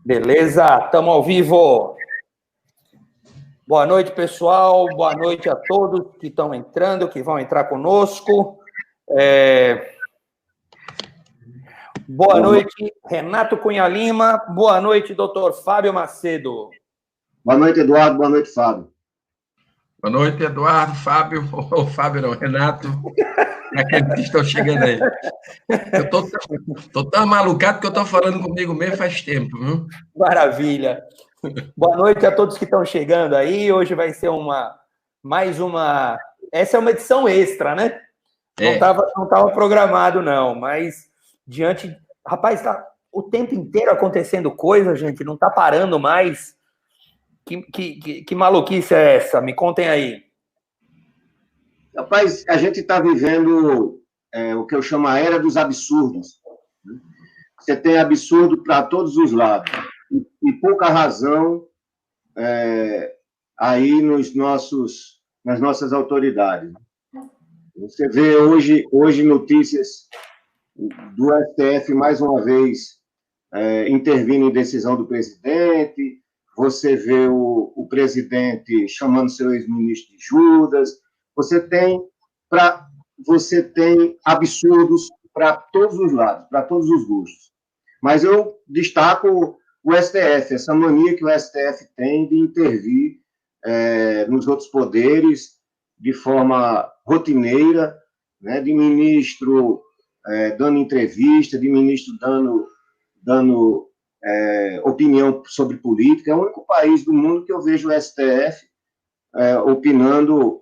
Beleza, estamos ao vivo. Boa noite, pessoal. Boa noite a todos que estão entrando, que vão entrar conosco. Boa noite, Renato Cunha Lima. Boa noite, doutor Fábio Macedo. Boa noite, Eduardo. Boa noite, Fábio. Boa noite, Eduardo, Fábio, ou Fábio não, Renato, aqueles que estão chegando aí. Eu tô tão malucado que eu estou falando comigo mesmo faz tempo, viu? Maravilha. Boa noite a todos que estão chegando aí. Hoje vai ser mais uma... Essa é uma edição extra, né? Não tava programado, não, mas diante... Rapaz, tá o tempo inteiro acontecendo coisa, gente, não tá parando mais. Que maluquice é essa? Me contem aí. Rapaz, a gente está vivendo o que eu chamo a era dos absurdos. Você tem absurdo para todos os lados. E pouca razão aí nas nossas autoridades. Você vê hoje notícias do STF, mais uma vez, intervindo em decisão do presidente. Você vê o presidente chamando seu ex-ministro de Judas. Você tem absurdos para todos os lados, para todos os gostos. Mas eu destaco o STF, essa mania que o STF tem de intervir nos outros poderes de forma rotineira, né, de ministro dando entrevista, de ministro dando opinião sobre política. É o único país do mundo que eu vejo o STF opinando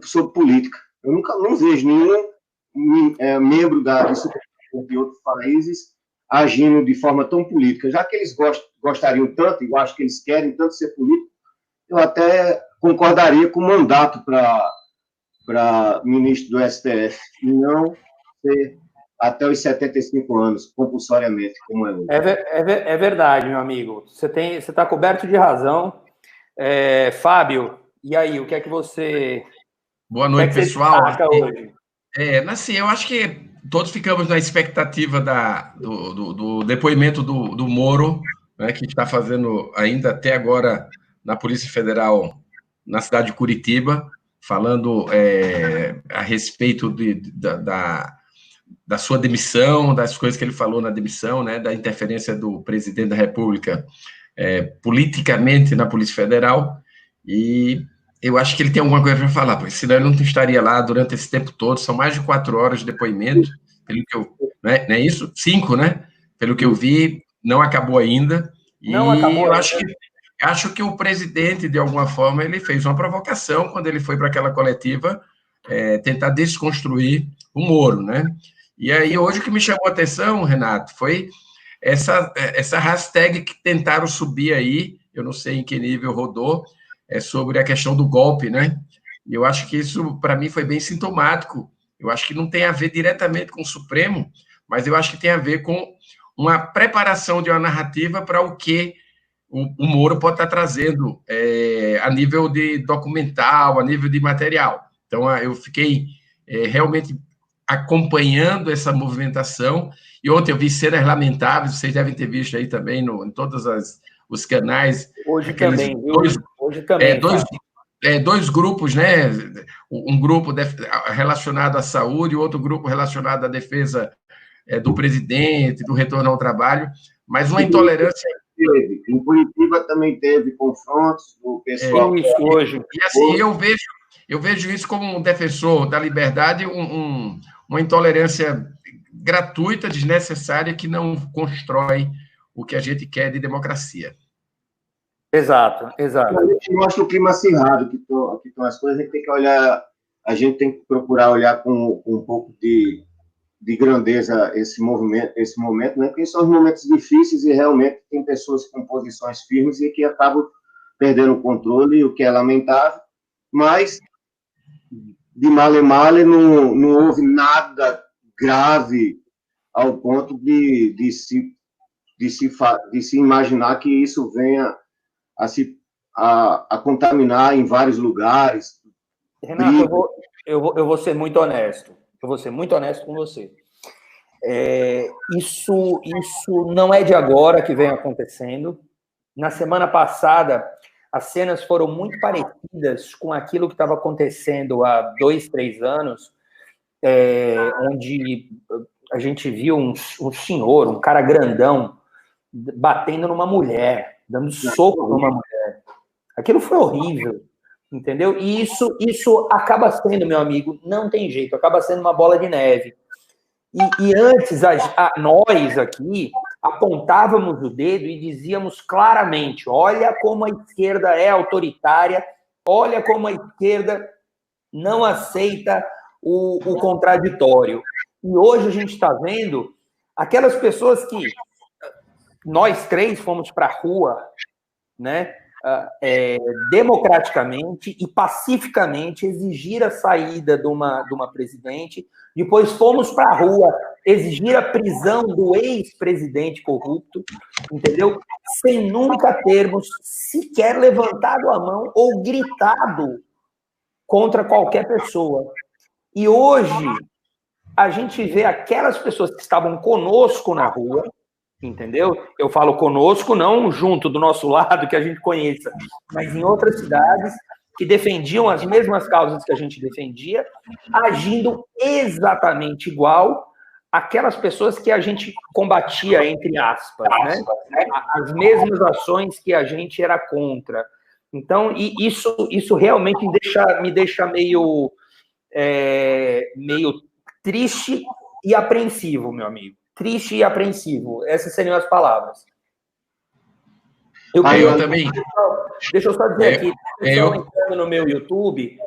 sobre política. Eu não vejo nenhum membro de outros países agindo de forma tão política. Já que eles gostariam tanto, eu acho que eles querem tanto ser político, eu até concordaria com o mandato para ministro do STF, e não ser até os 75 anos, compulsoriamente, como é hoje. É verdade, meu amigo. Você está coberto de razão. Fábio, e aí, o que é que você... Boa noite, pessoal. Hoje? Assim, eu acho que todos ficamos na expectativa do depoimento do Moro, né, que está fazendo ainda até agora na Polícia Federal, na cidade de Curitiba, falando a respeito da sua demissão, das coisas que ele falou na demissão, né, da interferência do presidente da República politicamente na Polícia Federal, e eu acho que ele tem alguma coisa para falar, porque senão ele não estaria lá durante esse tempo todo. São mais de 4 horas de depoimento, pelo que eu... Não é isso? 5, né? Pelo que eu vi, não acabou ainda. Não acabou eu ainda. acho que o presidente, de alguma forma, ele fez uma provocação quando ele foi para aquela coletiva tentar desconstruir o Moro, né? E aí, hoje, o que me chamou a atenção, Renato, foi essa hashtag que tentaram subir aí, eu não sei em que nível rodou, sobre a questão do golpe, né? E eu acho que isso, para mim, foi bem sintomático. Eu acho que não tem a ver diretamente com o Supremo, mas eu acho que tem a ver com uma preparação de uma narrativa para o que o Moro pode estar trazendo a nível de documental, a nível de material. Então, eu fiquei realmente acompanhando essa movimentação, e ontem eu vi cenas lamentáveis, vocês devem ter visto aí também em todos os canais. Hoje também, viu? Hoje também. Dois grupos, né? Um grupo relacionado à saúde, outro grupo relacionado à defesa do presidente, do retorno ao trabalho, mas uma intolerância... Em Curitiba também teve confrontos do pessoal. Isso, hoje. E assim, eu vejo isso como um defensor da liberdade, uma intolerância gratuita, desnecessária, que não constrói o que a gente quer de democracia. Exato. A gente mostra o clima acirrado que estão as coisas. A gente tem que procurar olhar com um pouco de grandeza esse momento, né? Porque são os momentos difíceis e realmente tem pessoas com posições firmes e que acabam perdendo o controle, o que é lamentável, mas de male não houve nada grave ao ponto de se imaginar que isso venha a contaminar em vários lugares. Renato, eu vou ser muito honesto. Eu vou ser muito honesto com você. Isso não é de agora que vem acontecendo. Na semana passada, as cenas foram muito parecidas com aquilo que estava acontecendo há 2, 3 anos, onde a gente viu um senhor, um cara grandão, batendo numa mulher, dando soco numa mulher. Aquilo foi horrível, entendeu? E isso acaba sendo, meu amigo, não tem jeito, acaba sendo uma bola de neve. E antes, nós aqui apontávamos o dedo e dizíamos claramente: olha como a esquerda é autoritária, olha como a esquerda não aceita o contraditório. E hoje a gente está vendo aquelas pessoas que nós 3 fomos para a rua, né, democraticamente e pacificamente exigir a saída de uma presidente, depois fomos para a rua exigir a prisão do ex-presidente corrupto, entendeu? Sem nunca termos sequer levantado a mão ou gritado contra qualquer pessoa. E hoje a gente vê aquelas pessoas que estavam conosco na rua, entendeu? Eu falo conosco, não junto do nosso lado, que a gente conheça, mas em outras cidades que defendiam as mesmas causas que a gente defendia, agindo exatamente igual aquelas pessoas que a gente combatia, entre aspas, né? As mesmas ações que a gente era contra. Então, isso realmente me deixa meio triste e apreensivo, meu amigo. Triste e apreensivo. Essas seriam as palavras. Eu também. Deixa eu só dizer aqui, entrando no meu YouTube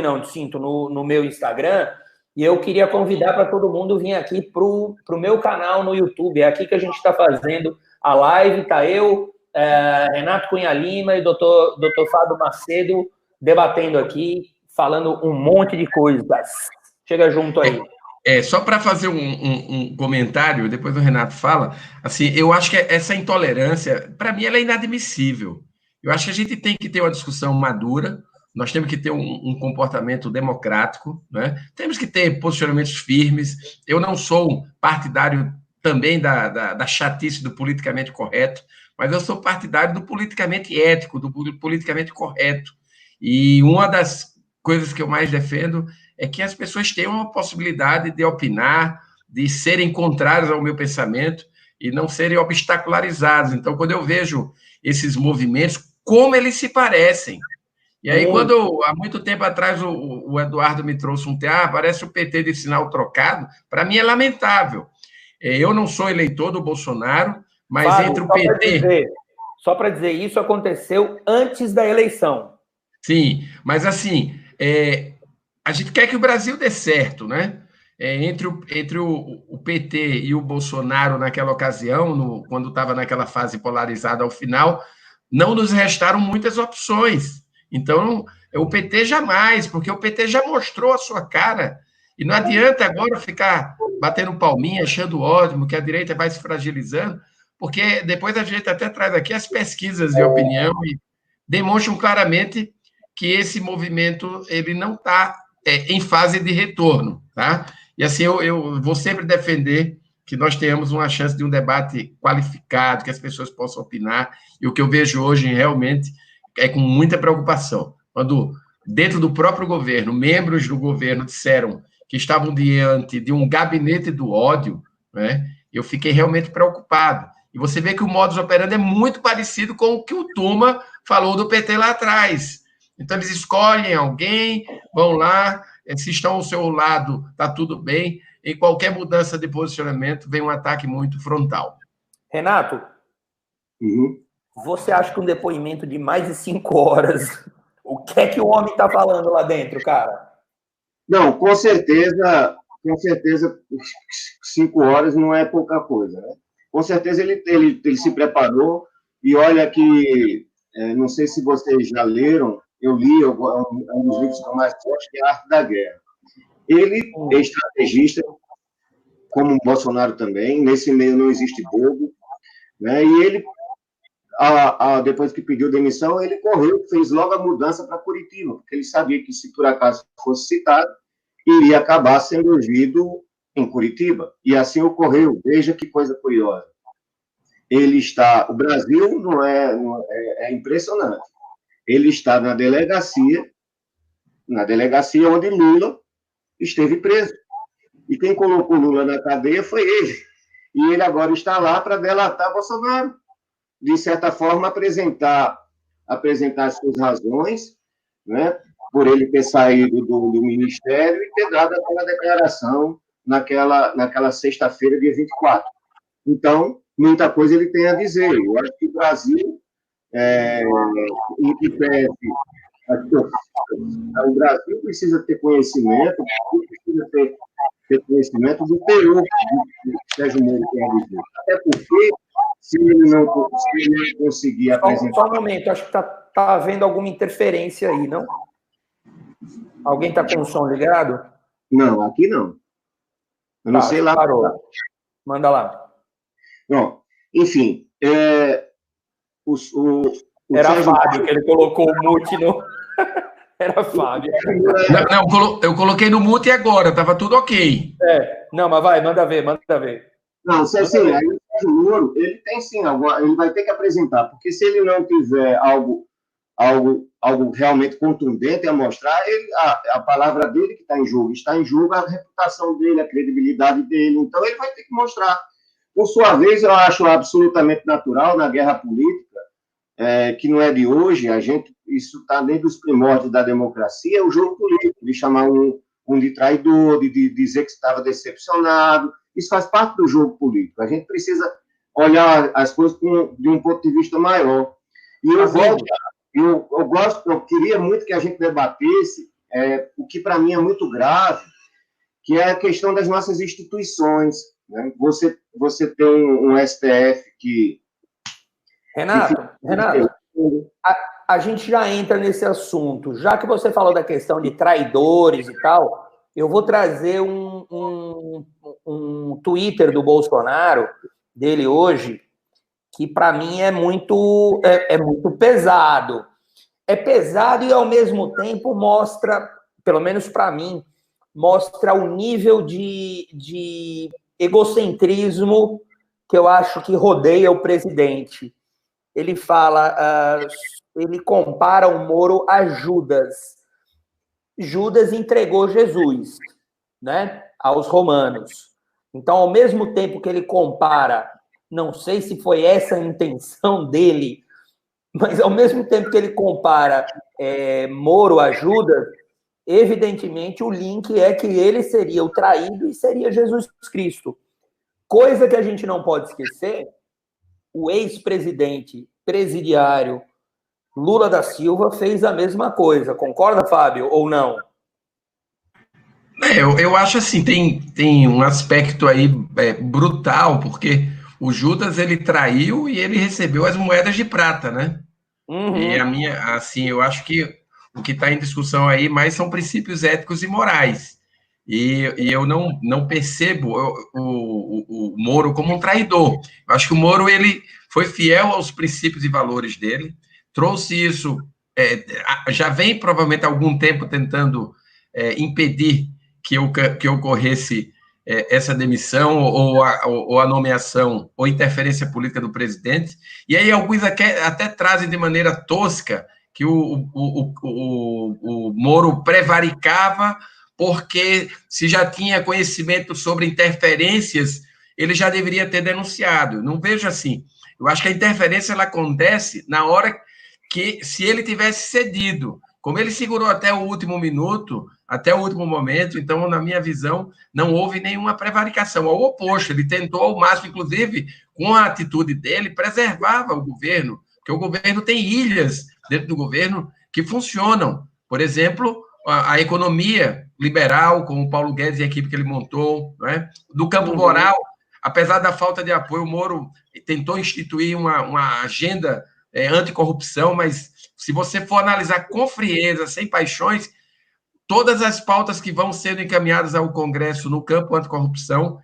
não, sinto, no meu Instagram, e eu queria convidar para todo mundo vir aqui para o meu canal no YouTube. É aqui que a gente está fazendo a live, tá eu, Renato Cunha Lima e doutor Fábio Macedo debatendo aqui, falando um monte de coisas. Chega junto aí. Só para fazer um comentário, depois o Renato fala, assim, eu acho que essa intolerância, para mim, ela é inadmissível. Eu acho que a gente tem que ter uma discussão madura, nós temos que ter um comportamento democrático, né? Temos que ter posicionamentos firmes. Eu não sou partidário também da chatice do politicamente correto, mas eu sou partidário do politicamente ético, do politicamente correto. E uma das coisas que eu mais defendo é que as pessoas tenham uma possibilidade de opinar, de serem contrários ao meu pensamento e não serem obstacularizados. Então, quando eu vejo esses movimentos, como eles se parecem. E aí, quando, há muito tempo atrás, o Eduardo me trouxe parece o PT de sinal trocado, para mim é lamentável. Eu não sou eleitor do Bolsonaro, mas Fábio, entre o PT... Só para dizer, isso aconteceu antes da eleição. Sim, mas assim... a gente quer que o Brasil dê certo, né? Entre o PT e o Bolsonaro naquela ocasião, quando estava naquela fase polarizada ao final, não nos restaram muitas opções. Então, o PT jamais, porque o PT já mostrou a sua cara. E não adianta agora ficar batendo palminha, achando ótimo, que a direita vai se fragilizando, porque depois a gente até traz aqui as pesquisas de opinião e demonstram claramente que esse movimento ele não está em fase de retorno, tá? E assim, eu vou sempre defender que nós tenhamos uma chance de um debate qualificado, que as pessoas possam opinar, e o que eu vejo hoje realmente é com muita preocupação. Quando, dentro do próprio governo, membros do governo disseram que estavam diante de um gabinete do ódio, né, eu fiquei realmente preocupado. E você vê que o modus operandi é muito parecido com o que o Tuma falou do PT lá atrás. Então, eles escolhem alguém, vão lá, se estão ao seu lado, está tudo bem. Em qualquer mudança de posicionamento, vem um ataque muito frontal. Renato, você acha que um depoimento de mais de 5 horas, o que é que o homem está falando lá dentro, cara? Não, com certeza 5 horas não é pouca coisa, né? Com certeza ele se preparou, e olha que, não sei se vocês já leram, eu li, é um dos livros que eu mais gosto, que é A Arte da Guerra. Ele é estrategista, como o Bolsonaro também, nesse meio não existe bobo, né? E ele, depois que pediu demissão, ele correu, fez logo a mudança para Curitiba, porque ele sabia que, se por acaso fosse citado, iria acabar sendo ungido em Curitiba, e assim ocorreu. Veja que coisa curiosa. O Brasil é impressionante. Ele está na delegacia onde Lula esteve preso. E quem colocou Lula na cadeia foi ele. E ele agora está lá para delatar Bolsonaro. De certa forma, apresentar as suas razões, né, por ele ter saído do ministério e ter dado aquela declaração naquela sexta-feira, dia 24. Então, muita coisa ele tem a dizer. Eu acho que o Brasil, o Brasil precisa ter conhecimento, do teor que Sérgio Moro tem a dizer. Até porque, se ele não conseguir apresentar... Só um momento, acho que está havendo alguma interferência aí, não? Alguém está com o som ligado? Não, aqui não. Eu não sei lá. Parou. Manda lá. Bom, enfim, Era Sérgio... Fábio, que ele colocou o mute no... Era Fábio. Não, eu coloquei no mute agora, estava tudo ok. Não, mas vai, manda ver. Não, assim, aí o Sérgio Moro, ele tem sim, ele vai ter que apresentar, porque se ele não tiver algo realmente contundente a mostrar, a palavra dele que está em jogo a reputação dele, a credibilidade dele, então ele vai ter que mostrar. Por sua vez, eu acho absolutamente natural na guerra política, que não é de hoje, isso está dentro dos primórdios da democracia, o jogo político, de chamar um de traidor, de dizer que estava decepcionado, isso faz parte do jogo político. A gente precisa olhar as coisas de um ponto de vista maior. E eu queria muito que a gente debatesse o que para mim é muito grave, que é a questão das nossas instituições, né? Você tem um STF que... Renato, a gente já entra nesse assunto. Já que você falou da questão de traidores e tal, eu vou trazer um Twitter do Bolsonaro, dele hoje, que para mim é muito pesado. É pesado e, ao mesmo tempo, mostra, pelo menos para mim, mostra o nível de egocentrismo que eu acho que rodeia o presidente. Ele ele compara o Moro a Judas. Judas entregou Jesus, né, aos romanos. Então, ao mesmo tempo que ele compara, não sei se foi essa a intenção dele, mas ao mesmo tempo que ele compara Moro a Judas, evidentemente o link é que ele seria o traído e seria Jesus Cristo. Coisa que a gente não pode esquecer, o ex-presidente presidiário Lula da Silva fez a mesma coisa. Concorda, Fábio, ou não? Eu acho assim, tem um aspecto aí brutal, porque o Judas, ele traiu e ele recebeu as moedas de prata, né? Uhum. E eu acho que o que está em discussão aí mais são princípios éticos e morais. E eu não percebo o Moro como um traidor. Eu acho que o Moro, ele foi fiel aos princípios e valores dele, trouxe isso, já vem provavelmente há algum tempo tentando impedir que ocorresse essa demissão ou a nomeação ou interferência política do presidente. E aí alguns até trazem de maneira tosca que o Moro prevaricava porque se já tinha conhecimento sobre interferências, ele já deveria ter denunciado. Não vejo assim. Eu acho que a interferência ela acontece na hora que, se ele tivesse cedido. Como ele segurou até o último minuto, até o último momento, então, na minha visão, não houve nenhuma prevaricação. Ao oposto, ele tentou ao máximo, inclusive, com a atitude dele, preservava o governo, porque o governo tem ilhas dentro do governo que funcionam. Por exemplo, a economia liberal, com o Paulo Guedes e a equipe que ele montou, né? Do campo moral, apesar da falta de apoio, o Moro tentou instituir uma agenda anticorrupção, mas se você for analisar com frieza, sem paixões, todas as pautas que vão sendo encaminhadas ao Congresso no campo anticorrupção,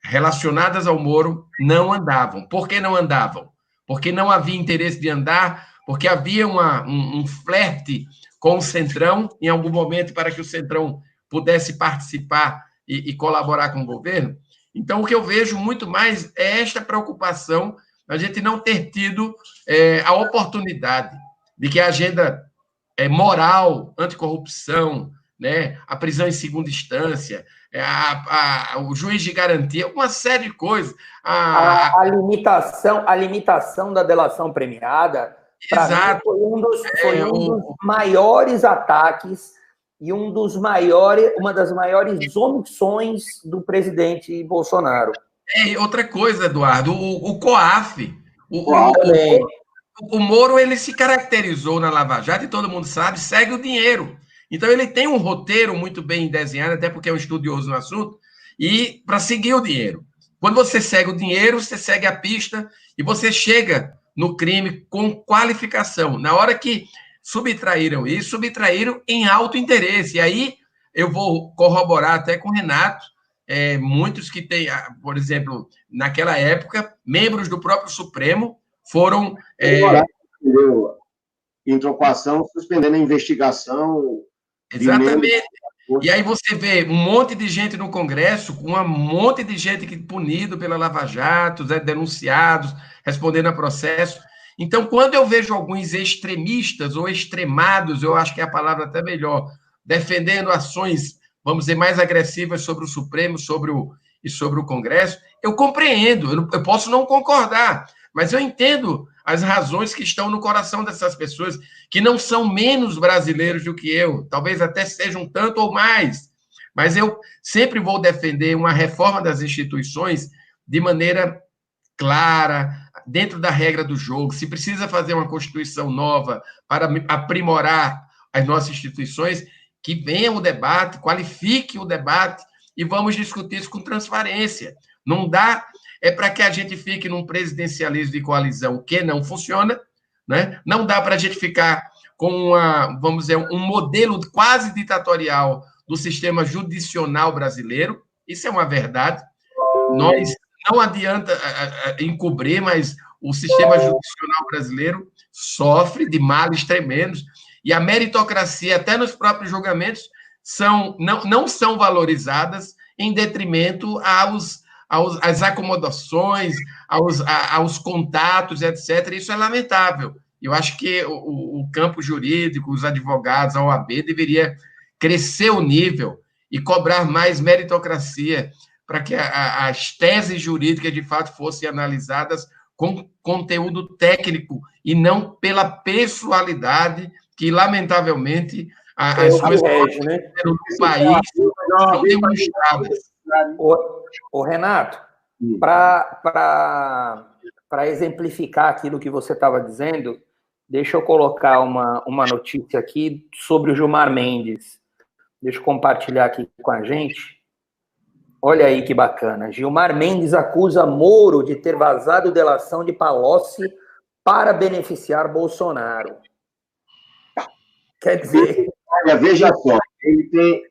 relacionadas ao Moro, não andavam. Por que não andavam? Porque não havia interesse de andar, porque havia um flerte com o Centrão, em algum momento, para que o Centrão pudesse participar e colaborar com o governo. Então, o que eu vejo muito mais é esta preocupação, a gente não ter tido a oportunidade de que a agenda moral, anticorrupção, né, a prisão em segunda instância, o juiz de garantia, uma série de coisas. A limitação da delação premiada, para mim, foi um dos maiores ataques e uma das maiores omissões do presidente Bolsonaro. Outra coisa, Eduardo, o COAF, o Moro, ele se caracterizou na Lava Jato, e todo mundo sabe, segue o dinheiro. Então, ele tem um roteiro muito bem desenhado, até porque é um estudioso no assunto, e para seguir o dinheiro. Quando você segue o dinheiro, você segue a pista e você chega no crime com qualificação. Na hora que subtraíram isso, subtraíram em alto interesse. E aí, eu vou corroborar até com o Renato, muitos que têm, por exemplo, naquela época, membros do próprio Supremo foram... entrou com a ação suspendendo a investigação. Exatamente. E aí você vê um monte de gente no Congresso, com um monte de gente punido pela Lava Jato, denunciados, respondendo a processo. Então, quando eu vejo alguns extremistas ou extremados, eu acho que é a palavra até melhor, defendendo ações, vamos dizer, mais agressivas sobre o Supremo e sobre o Congresso, eu compreendo, eu posso não concordar, mas eu entendo as razões que estão no coração dessas pessoas, que não são menos brasileiros do que eu, talvez até sejam tanto ou mais, mas eu sempre vou defender uma reforma das instituições de maneira clara, dentro da regra do jogo. Se precisa fazer uma Constituição nova para aprimorar as nossas instituições, que venha o debate, qualifique o debate e vamos discutir isso com transparência. Não dá para que a gente fique num presidencialismo de coalizão que não funciona, né? Não dá para a gente ficar com vamos dizer, um modelo quase ditatorial do sistema judicional brasileiro. Isso é uma verdade. Nós não adianta encobrir, mas o sistema judicional brasileiro sofre de males tremendos e a meritocracia, até nos próprios julgamentos, não são valorizadas em detrimento às acomodações, aos contatos, etc. Isso é lamentável. Eu acho que o campo jurídico, os advogados, a OAB, deveria crescer o nível e cobrar mais meritocracia para que as teses jurídicas, de fato, fossem analisadas com conteúdo técnico e não pela pessoalidade que, lamentavelmente, as coisas no país são demonstradas. Ô, Renato, para exemplificar aquilo que você estava dizendo, deixa eu colocar uma notícia aqui sobre o Gilmar Mendes. Deixa eu compartilhar aqui com a gente. Olha aí que bacana. Gilmar Mendes acusa Moro de ter vazado delação de Palocci para beneficiar Bolsonaro. Quer dizer... Olha, veja só, ele tem...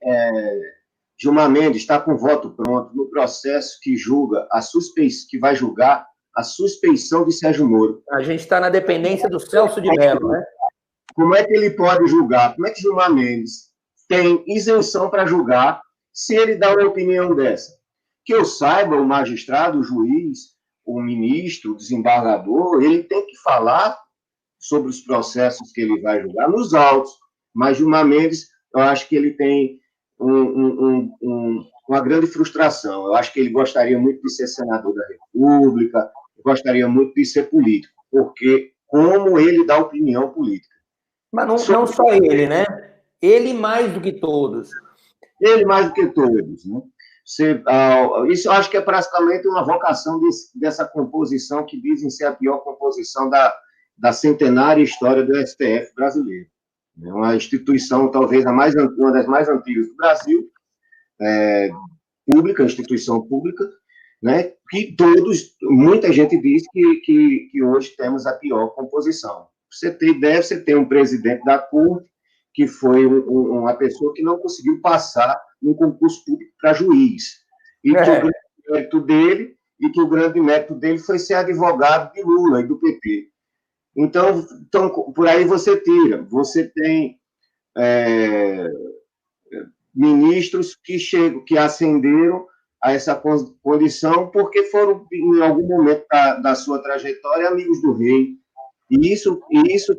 Gilmar Mendes está com voto pronto no processo que que vai julgar a suspeição de Sérgio Moro. A gente está na dependência do Celso de Mello, né? Como é que ele pode julgar? Como é que Gilmar Mendes tem isenção para julgar se ele dá uma opinião dessa? Que eu saiba, o magistrado, o juiz, o ministro, o desembargador, ele tem que falar sobre os processos que ele vai julgar nos autos. Mas Gilmar Mendes, eu acho que ele tem uma grande frustração. Eu acho que ele gostaria muito de ser senador da República, gostaria muito de ser político, porque como ele dá opinião política. Mas não só ele, né? Ele mais do que todos. Ele mais do que todos, né? Isso eu acho que é praticamente uma vocação dessa composição que dizem ser a pior composição da centenária história do STF brasileiro. É uma instituição, talvez, uma das mais antigas do Brasil, pública, instituição pública, né? Que muita gente diz que hoje temos a pior composição. Você tem ideia, você tem um presidente da Corte, que foi uma pessoa que não conseguiu passar num concurso público para juiz. E que o grande mérito dele foi ser advogado de Lula e do PT. Então, por aí você tira. Você tem ministros que ascenderam a essa condição porque foram, em algum momento da sua trajetória, amigos do rei. E isso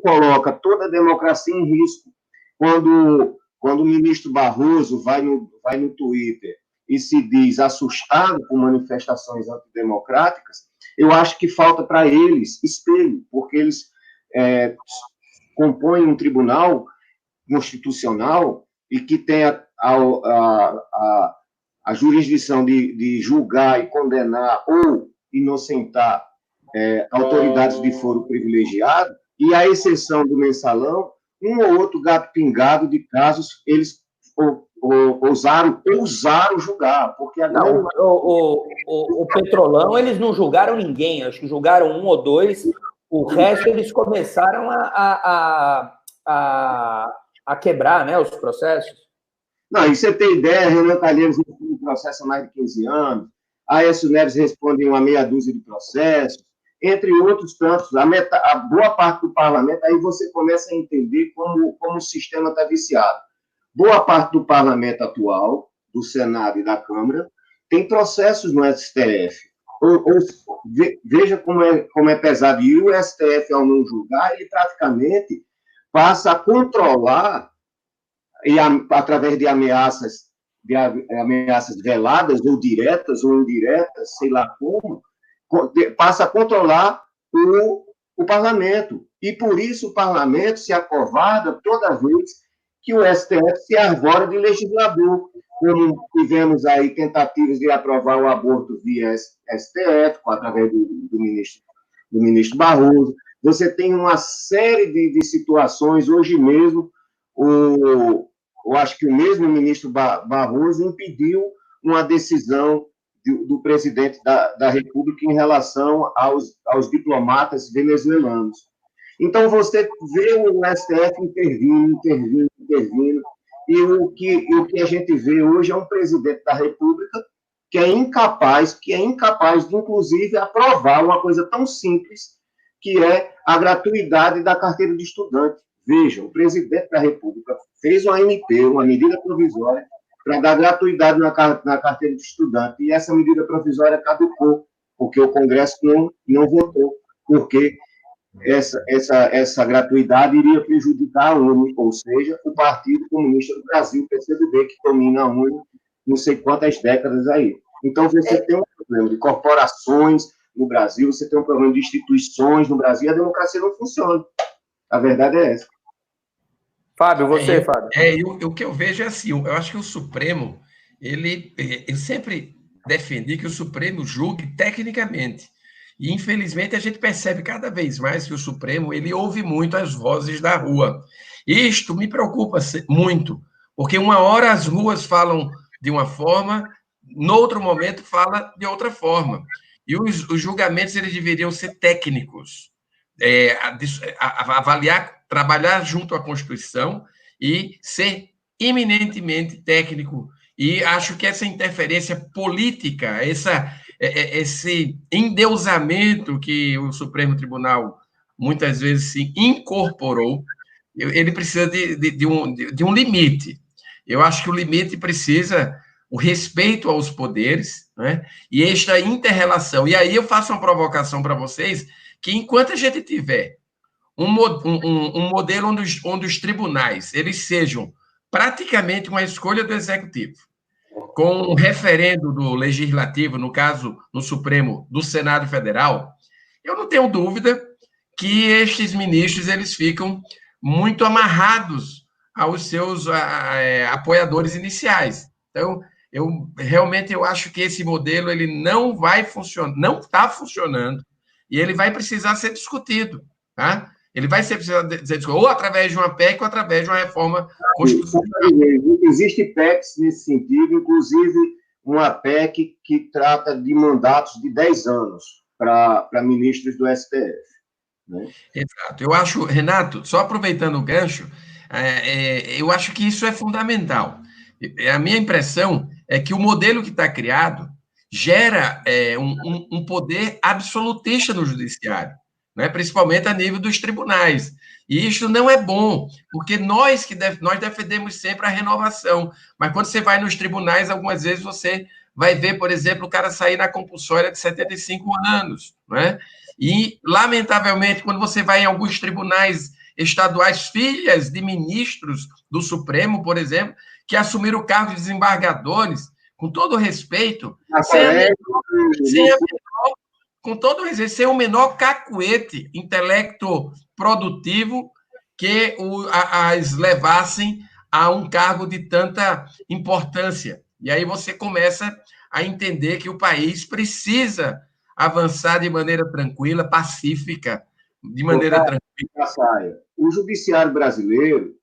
coloca toda a democracia em risco. Quando o ministro Barroso vai no Twitter e se diz assustado com manifestações antidemocráticas, eu acho que falta para eles espelho, porque eles compõem um tribunal constitucional e que tem a jurisdição de julgar e condenar ou inocentar autoridades de foro privilegiado, e a exceção do mensalão, um ou outro gato pingado de casos, eles ousaram julgar, porque não, o Petrolão, eles não julgaram ninguém, acho que julgaram um ou dois, o resto eles começaram a quebrar, né, os processos. Não, e você tem ideia, Renan Calheiros responde um processo há mais de 15 anos, Aécio Neves responde uma meia dúzia de processos, entre outros tantos, a boa parte do parlamento, aí você começa a entender como o sistema está viciado. Boa parte do parlamento atual, do Senado e da Câmara, tem processos no STF. Veja como é pesado. E o STF, ao não julgar, ele praticamente passa a controlar, através de ameaças veladas, ou diretas, ou indiretas, sei lá como, passa a controlar o parlamento. E, por isso, o parlamento se acovarda toda vez que o STF se arvora de legislador. Como tivemos aí tentativas de aprovar o aborto via STF, através do ministro Barroso. Você tem uma série de situações. Hoje mesmo, eu acho que o mesmo ministro Barroso impediu uma decisão do presidente da República em relação aos diplomatas venezuelanos. Então, você vê o STF intervindo, e o que a gente vê hoje é um presidente da República que é incapaz de, inclusive, aprovar uma coisa tão simples, que é a gratuidade da carteira de estudante. Veja, o presidente da República fez uma MP, uma medida provisória, para dar gratuidade na carteira de estudante, e essa medida provisória caducou, porque o Congresso não votou, porque essa gratuidade iria prejudicar a UNE, ou seja, o Partido Comunista do Brasil, PCdoB, que domina a UNE não sei quantas décadas aí. Então, você tem um problema de corporações no Brasil, você tem um problema de instituições no Brasil, e a democracia não funciona. A verdade é essa. Fábio, Fábio. O que eu vejo é assim, eu acho que o Supremo, ele sempre defende que o Supremo julgue tecnicamente. E, infelizmente, a gente percebe cada vez mais que o Supremo, ele ouve muito as vozes da rua. Isto me preocupa muito, porque uma hora as ruas falam de uma forma, no outro momento fala de outra forma. E os julgamentos, eles deveriam ser técnicos, avaliar, trabalhar junto à Constituição e ser eminentemente técnico. E acho que essa interferência política, esse endeusamento que o Supremo Tribunal muitas vezes se incorporou, ele precisa de um limite. Eu acho que o limite precisa o respeito aos poderes, né? E esta inter-relação. E aí eu faço uma provocação para vocês, que enquanto a gente tiver um modelo onde os tribunais eles sejam praticamente uma escolha do Executivo, com um referendo do Legislativo, no caso, no Supremo, do Senado Federal, eu não tenho dúvida que estes ministros eles ficam muito amarrados aos seus apoiadores iniciais. Então, eu acho que esse modelo ele não vai funcionar, não está funcionando, e ele vai precisar ser discutido, tá? Ele vai precisar ser discutido ou através de uma PEC ou através de uma reforma constitucional. Existe PECs nesse sentido, inclusive uma PEC que trata de mandatos de 10 anos para ministros do STF. Né? Exato. Eu acho, Renato, só aproveitando o gancho, eu acho que isso é fundamental. A minha impressão é que o modelo que está criado gera um poder absolutista no judiciário, né? Principalmente a nível dos tribunais. E isso não é bom, porque nós defendemos sempre a renovação, mas quando você vai nos tribunais, algumas vezes você vai ver, por exemplo, o cara sair na compulsória de 75 anos, né? E, lamentavelmente, quando você vai em alguns tribunais estaduais, filhas de ministros do Supremo, por exemplo, que assumiram o cargo de desembargadores, com todo respeito, com todo respeito, sem o menor cacuete intelecto produtivo que as levassem a um cargo de tanta importância. E aí você começa a entender que o país precisa avançar de maneira tranquila, pacífica, de maneira tranquila. O judiciário brasileiro,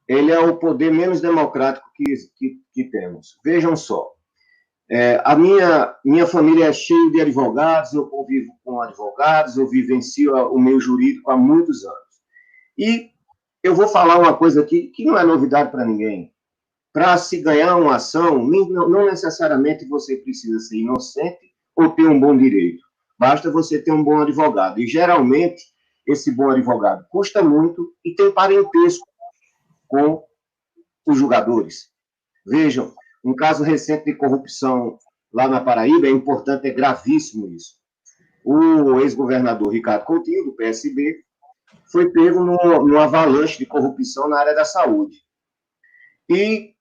ele é o poder menos democrático que temos. Vejam só, a minha família é cheia de advogados, eu convivo com advogados, eu vivencio o meio jurídico há muitos anos. E eu vou falar uma coisa aqui que não é novidade para ninguém. Para se ganhar uma ação, não necessariamente você precisa ser inocente ou ter um bom direito. Basta você ter um bom advogado. E, geralmente, esse bom advogado custa muito e tem parentesco com os julgadores. Vejam, um caso recente de corrupção lá na Paraíba, é importante, é gravíssimo isso. O ex-governador Ricardo Coutinho, do PSB, foi pego numa avalanche de corrupção na área da saúde. E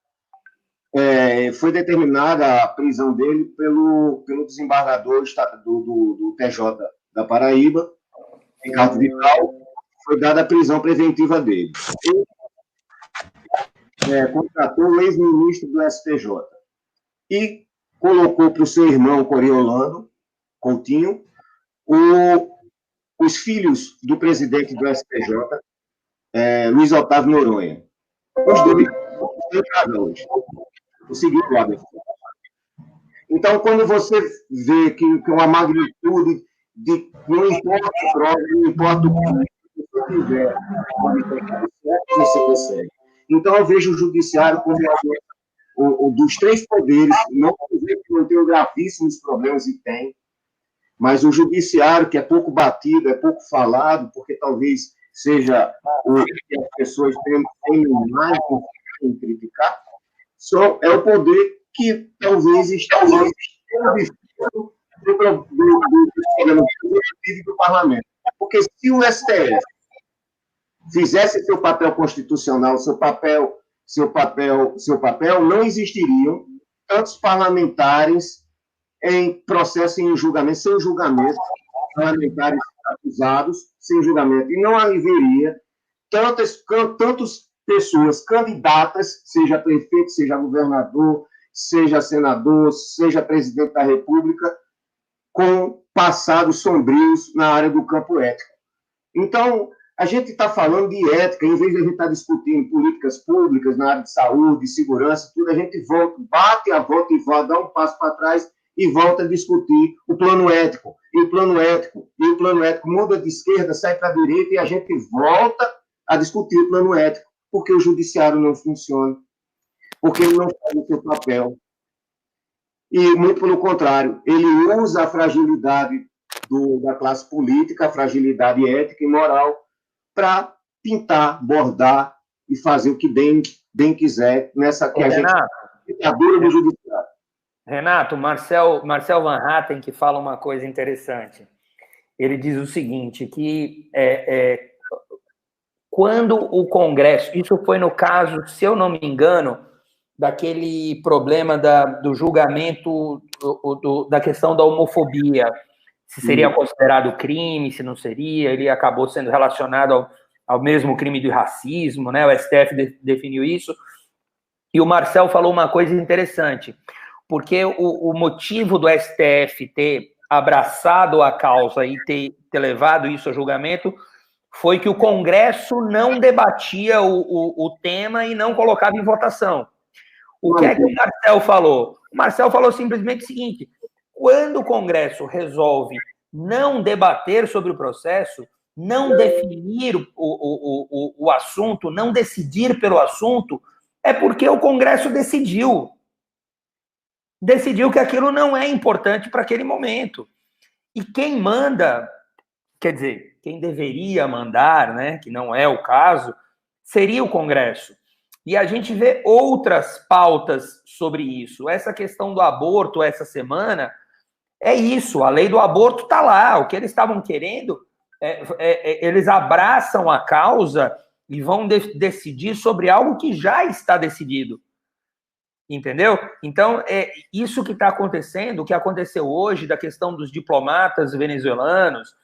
foi determinada a prisão dele pelo desembargador do TJ da Paraíba, Ricardo Vital, foi dada a prisão preventiva dele. Ele contratou o ex-ministro do STJ e colocou para o seu irmão Coriolano Coutinho os filhos do presidente do STJ, Luiz Otávio Noronha. Os dois estão em casa hoje. O seguinte, então, quando você vê que uma magnitude de não importa a prova, não importa o que você tiver, você consegue. Então, eu vejo o judiciário como o dos três poderes, não dizer que não tem gravíssimos problemas, e tem, mas o judiciário, que é pouco batido, é pouco falado, porque talvez seja o que as pessoas tenham mais em criticar, é o poder que talvez esteja do parlamento. Porque se o STF fizesse seu papel constitucional, seu papel, não existiriam tantos parlamentares em processo em julgamento, sem julgamento, parlamentares acusados, sem julgamento, e não haveria tantas pessoas candidatas, seja prefeito, seja governador, seja senador, seja presidente da República, com passados sombrios na área do campo ético. Então, a gente está falando de ética, em vez de a gente estar discutindo políticas públicas na área de saúde, segurança, tudo, a gente bate a volta e volta, dá um passo para trás e volta a discutir o plano ético. E o plano ético muda de esquerda, sai para a direita e a gente volta a discutir o plano ético, porque o judiciário não funciona, porque ele não faz o seu papel. E, muito pelo contrário, ele usa a fragilidade da classe política, a fragilidade ética e moral, para pintar, bordar e fazer o que bem quiser nessa que a gente ditadura do judiciário. Renato, Marcel Van Hatten, que fala uma coisa interessante. Ele diz o seguinte, que quando o Congresso, isso foi no caso, se eu não me engano, daquele problema do julgamento da questão da homofobia, se seria considerado crime, se não seria, ele acabou sendo relacionado ao mesmo crime de racismo, né? O STF definiu isso, e o Marcel falou uma coisa interessante, porque o motivo do STF ter abraçado a causa e ter levado isso a julgamento foi que o Congresso não debatia o tema e não colocava em votação. O que é que o Marcel falou? O Marcel falou simplesmente o seguinte: quando o Congresso resolve não debater sobre o processo, não definir o assunto, não decidir pelo assunto, é porque o Congresso decidiu que aquilo não é importante para aquele momento. E quem manda, quer dizer, quem deveria mandar, né, que não é o caso, seria o Congresso. E a gente vê outras pautas sobre isso. Essa questão do aborto essa semana é isso, a lei do aborto está lá. O que eles estavam querendo, eles abraçam a causa e vão decidir sobre algo que já está decidido. Entendeu? Então, é isso que está acontecendo, o que aconteceu hoje, da questão dos diplomatas venezuelanos,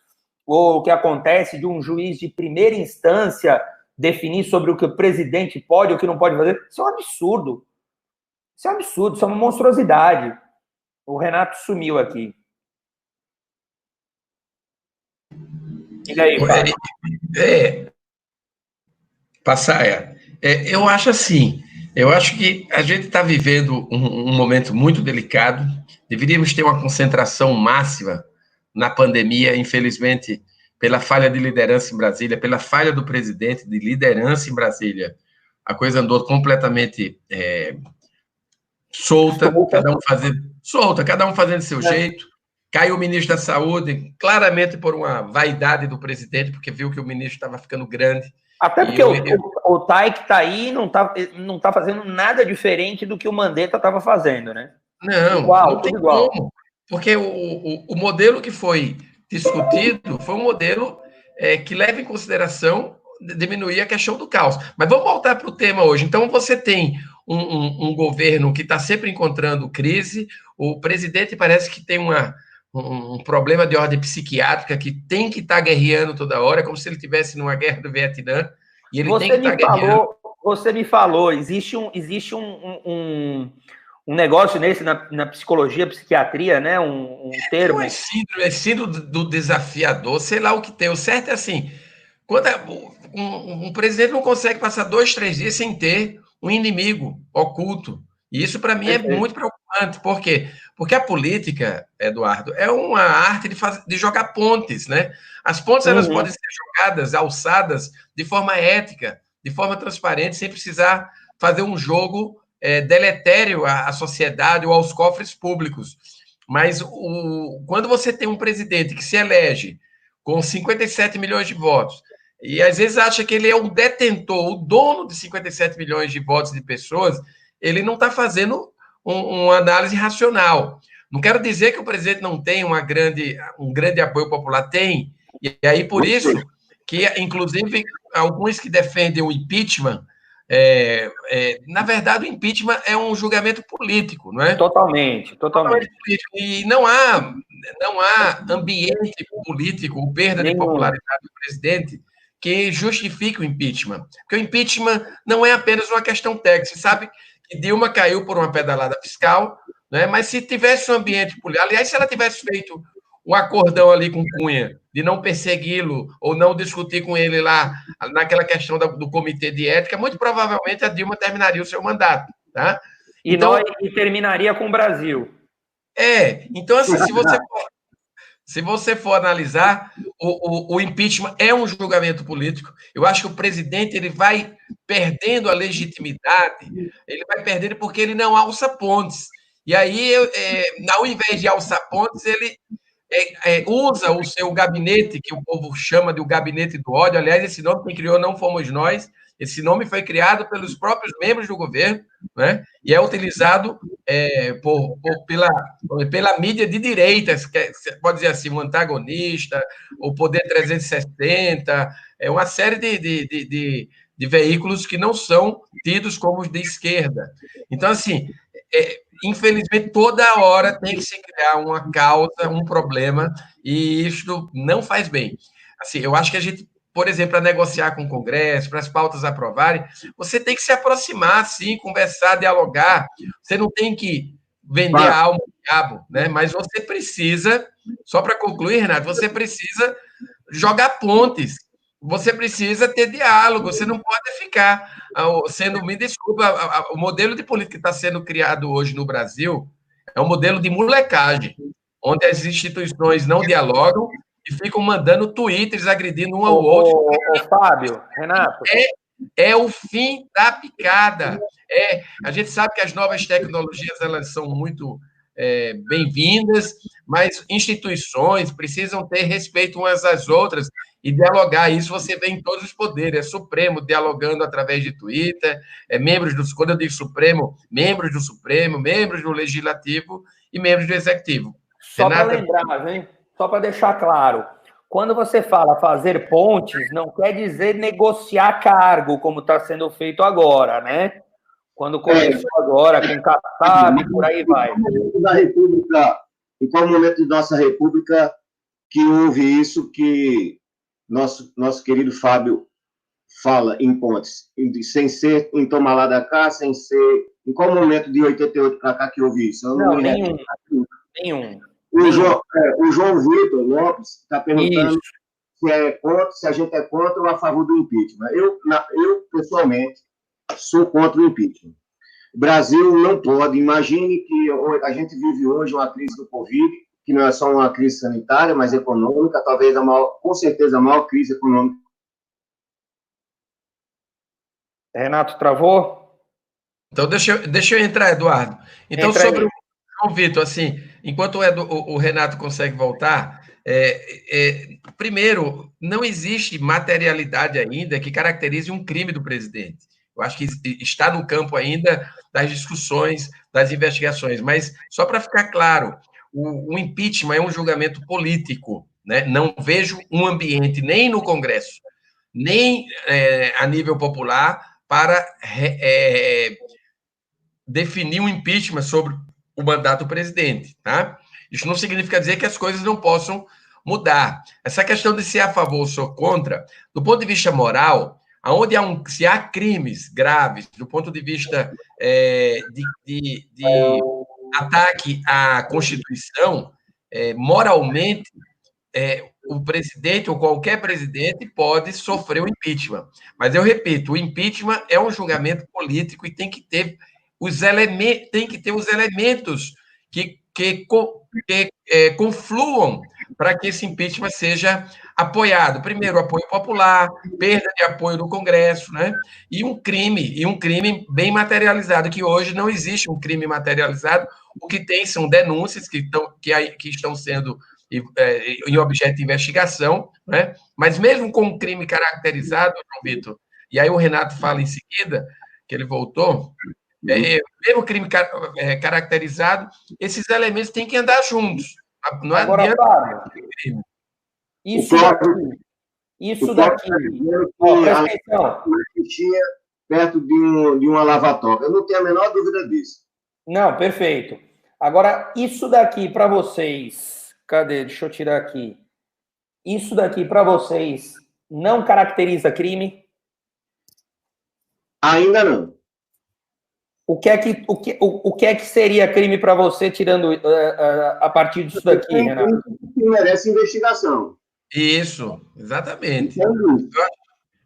ou o que acontece de um juiz de primeira instância definir sobre o que o presidente pode ou o que não pode fazer, isso é um absurdo. Isso é um absurdo, isso é uma monstruosidade. O Renato sumiu aqui. Diga aí, Fábio. Passaia, eu acho assim, eu acho que a gente está vivendo um momento muito delicado, deveríamos ter uma concentração máxima na pandemia, infelizmente, pela falha de liderança em Brasília, pela falha do presidente de liderança em Brasília, a coisa andou completamente solta, cada um fazendo seu jeito. Caiu o ministro da Saúde, claramente por uma vaidade do presidente, porque viu que o ministro estava ficando grande. Até porque o Tai que está aí não tá fazendo nada diferente do que o Mandetta estava fazendo, né? Não, não tem como. Porque o modelo que foi discutido foi um modelo que leva em consideração diminuir a questão do caos. Mas vamos voltar para o tema hoje. Então, você tem um governo que está sempre encontrando crise, o presidente parece que tem um problema de ordem psiquiátrica que tem que estar guerreando toda hora, como se ele estivesse numa guerra do Vietnã, e ele tem que estar guerreando. Você me falou, existe um negócio nesse na psicologia, psiquiatria, né? Um termo. É síndrome do desafiador, sei lá o que tem. O certo é assim, quando um presidente não consegue passar 2, 3 dias sem ter um inimigo oculto. E isso, para mim, é muito preocupante. Por quê? Porque a política, Eduardo, é uma arte de jogar pontes, né? As pontes, elas podem ser jogadas, alçadas, de forma ética, de forma transparente, sem precisar fazer um jogo deletério à sociedade ou aos cofres públicos. Mas quando você tem um presidente que se elege com 57 milhões de votos, e às vezes acha que ele é o detentor, o dono de 57 milhões de votos de pessoas, ele não está fazendo uma análise racional. Não quero dizer que o presidente não tem um grande apoio popular, tem. E aí, por isso, que, inclusive, alguns que defendem o impeachment, na verdade, o impeachment é um julgamento político, não é? Totalmente. E não há ambiente político, ou perda de popularidade do presidente, que justifique o impeachment. Porque o impeachment não é apenas uma questão técnica. Você sabe que Dilma caiu por uma pedalada fiscal, né? Mas se tivesse um ambiente político... Aliás, se ela tivesse feito um acordão ali com Cunha, de não persegui-lo ou não discutir com ele lá naquela questão do comitê de ética, muito provavelmente a Dilma terminaria o seu mandato. Tá? E terminaria com o Brasil. Então, assim, se você for analisar, o impeachment é um julgamento político. Eu acho que o presidente ele vai perdendo a legitimidade, ele vai perdendo porque ele não alça pontes. E aí, ao invés de alçar pontes, ele usa o seu gabinete, que o povo chama de o gabinete do ódio. Aliás, esse nome quem criou não fomos nós, esse nome foi criado pelos próprios membros do governo, né? E é utilizado pela mídia de direita, você pode dizer assim, um antagonista, o Poder 360, uma série de veículos que não são tidos como os de esquerda. Então, assim, infelizmente, toda hora tem que se criar uma causa, um problema, e isso não faz bem. Assim, eu acho que a gente, por exemplo, para negociar com o Congresso, para as pautas aprovarem, você tem que se aproximar, sim, conversar, dialogar. Você não tem que vender a alma ao diabo, né? Mas você precisa, só para concluir, Renato, você precisa jogar pontes. Você precisa ter diálogo, você não pode ficar me desculpa, o modelo de política que está sendo criado hoje no Brasil é um modelo de molecagem, onde as instituições não dialogam e ficam mandando tweets agredindo um ao outro. Fábio, Renato. É o fim da picada. A gente sabe que as novas tecnologias elas são muito bem-vindas, mas instituições precisam ter respeito umas às outras e dialogar. Isso você vê em todos os poderes. É Supremo dialogando através de Twitter, quando eu digo Supremo, membros do Supremo, membros do Legislativo e membros do Executivo. Só para lembrar, hein? Só para deixar claro, quando você fala fazer pontes, não quer dizer negociar cargo, como está sendo feito agora, né? Quando começou agora, com Kassab, por aí vai. Em qual momento da nossa República que houve isso que nosso querido Fábio fala em pontes, sem ser em tomar lá da cá, sem ser... Em qual momento de 88 para cá que houve isso? Não, nenhum. O João Vitor Lopes está perguntando se a gente é contra ou a favor do impeachment. Eu, pessoalmente, sou contra o impeachment. O Brasil não pode. Imagine que a gente vive hoje uma crise do Covid, que não é só uma crise sanitária, mas econômica, talvez com certeza a maior crise econômica. Renato, travou? Então, deixa eu entrar, Eduardo. Então, sobre o João Vitor, assim, enquanto o Renato consegue voltar, primeiro, não existe materialidade ainda que caracterize um crime do presidente. Eu acho que está no campo ainda das discussões, das investigações, mas só para ficar claro, o impeachment é um julgamento político, né? Não vejo um ambiente nem no Congresso, nem a nível popular para definir um impeachment sobre o mandato do presidente, tá? Isso não significa dizer que as coisas não possam mudar. Essa questão de ser a favor ou sou contra, do ponto de vista moral, se há crimes graves, do ponto de vista de ataque à Constituição, moralmente, o presidente ou qualquer presidente pode sofrer o impeachment. Mas eu repito, o impeachment é um julgamento político e tem que ter os elementos que confluam para que esse impeachment seja apoiado. Primeiro, apoio popular, perda de apoio do Congresso, né? E um crime bem materializado, que hoje não existe um crime materializado. O que tem são denúncias que estão sendo em objeto de investigação, né? Mas mesmo com um crime caracterizado, João Vitor, e aí o Renato fala em seguida, que ele voltou, mesmo crime caracterizado, esses elementos têm que andar juntos. Não agora, Fábio, isso daqui, presta atenção. Perto de uma lavatória. Eu não tenho a menor dúvida disso. Não, perfeito. Agora, isso daqui para vocês, cadê? Deixa eu tirar aqui. Isso daqui para vocês não caracteriza crime? Ainda não. O que é que seria crime para você, tirando a partir disso daqui, Renato? Que merece investigação. Isso, exatamente.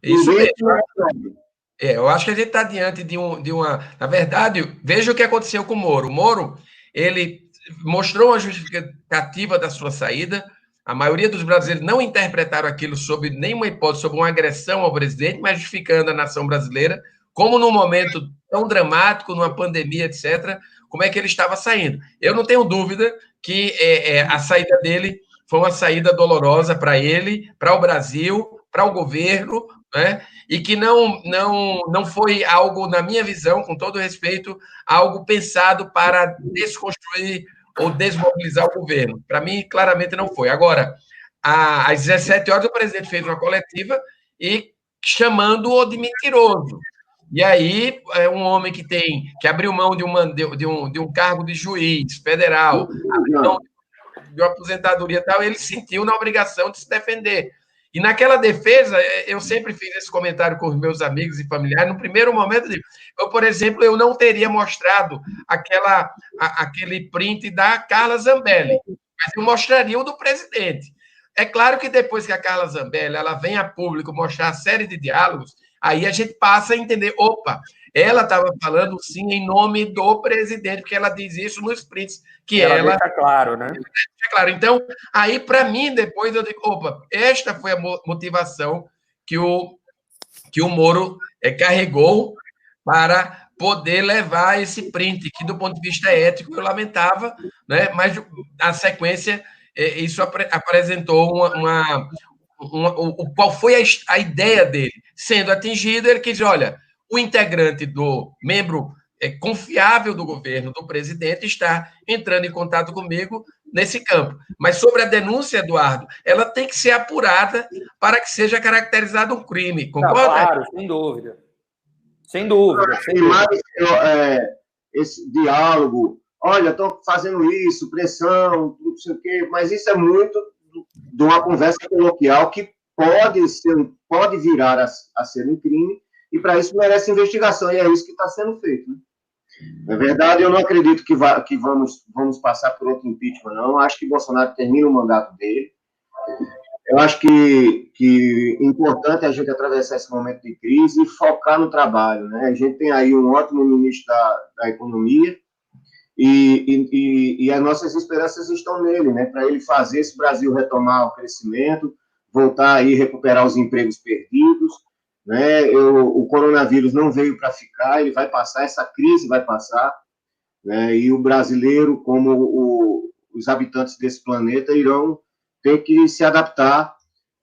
Isso mesmo. Eu acho que a gente está diante de uma... Na verdade, veja o que aconteceu com o Moro. O Moro, ele mostrou uma justificativa da sua saída. A maioria dos brasileiros não interpretaram aquilo sob nenhuma hipótese, sobre uma agressão ao presidente, mas justificando a nação brasileira, como num momento tão dramático, numa pandemia, etc., como é que ele estava saindo. Eu não tenho dúvida que a saída dele foi uma saída dolorosa para ele, para o Brasil, para o governo, né? E que não foi algo, na minha visão, com todo respeito, algo pensado para desconstruir ou desmobilizar o governo. Para mim, claramente não foi. Agora, às 17 horas, o presidente fez uma coletiva e chamando-o de mentiroso. E aí, um homem que abriu mão de um cargo de juiz federal, abriu mão de uma aposentadoria e tal, ele sentiu na obrigação de se defender. E naquela defesa, eu sempre fiz esse comentário com os meus amigos e familiares. No primeiro momento, por exemplo, eu não teria mostrado aquele print da Carla Zambelli, mas eu mostraria o do presidente. É claro que depois que a Carla Zambelli ela vem a público mostrar a série de diálogos, aí a gente passa a entender, opa, ela estava falando sim em nome do presidente, porque ela diz isso nos prints, que ela deixa claro, né? Deixa claro. Então, aí para mim, depois eu digo, opa, esta foi a motivação que o Moro carregou para poder levar esse print, que do ponto de vista ético eu lamentava, né? Mas a sequência, isso apresentou qual foi a ideia dele. Sendo atingido, ele quis dizer, olha, o integrante do membro confiável do governo, do presidente, está entrando em contato comigo nesse campo. Mas sobre a denúncia, Eduardo, ela tem que ser apurada para que seja caracterizado um crime, concorda? Claro, sem dúvida. Sem dúvida. Sem dúvida. Mas esse diálogo, olha, estou fazendo isso, pressão, não sei o quê, mas isso é muito de uma conversa coloquial que pode virar a ser um crime, e para isso merece investigação, e é isso que está sendo feito. Né? Na verdade, eu não acredito que vamos passar por outro impeachment, não. Acho que Bolsonaro termina o mandato dele. Eu acho que é importante a gente atravessar esse momento de crise e focar no trabalho. Né? A gente tem aí um ótimo ministro da Economia e as nossas esperanças estão nele, né? Para ele fazer esse Brasil retomar o crescimento, voltar aí, recuperar os empregos perdidos. Né? O coronavírus não veio para ficar, ele vai passar, essa crise vai passar, né? E o brasileiro, como os habitantes desse planeta, irão ter que se adaptar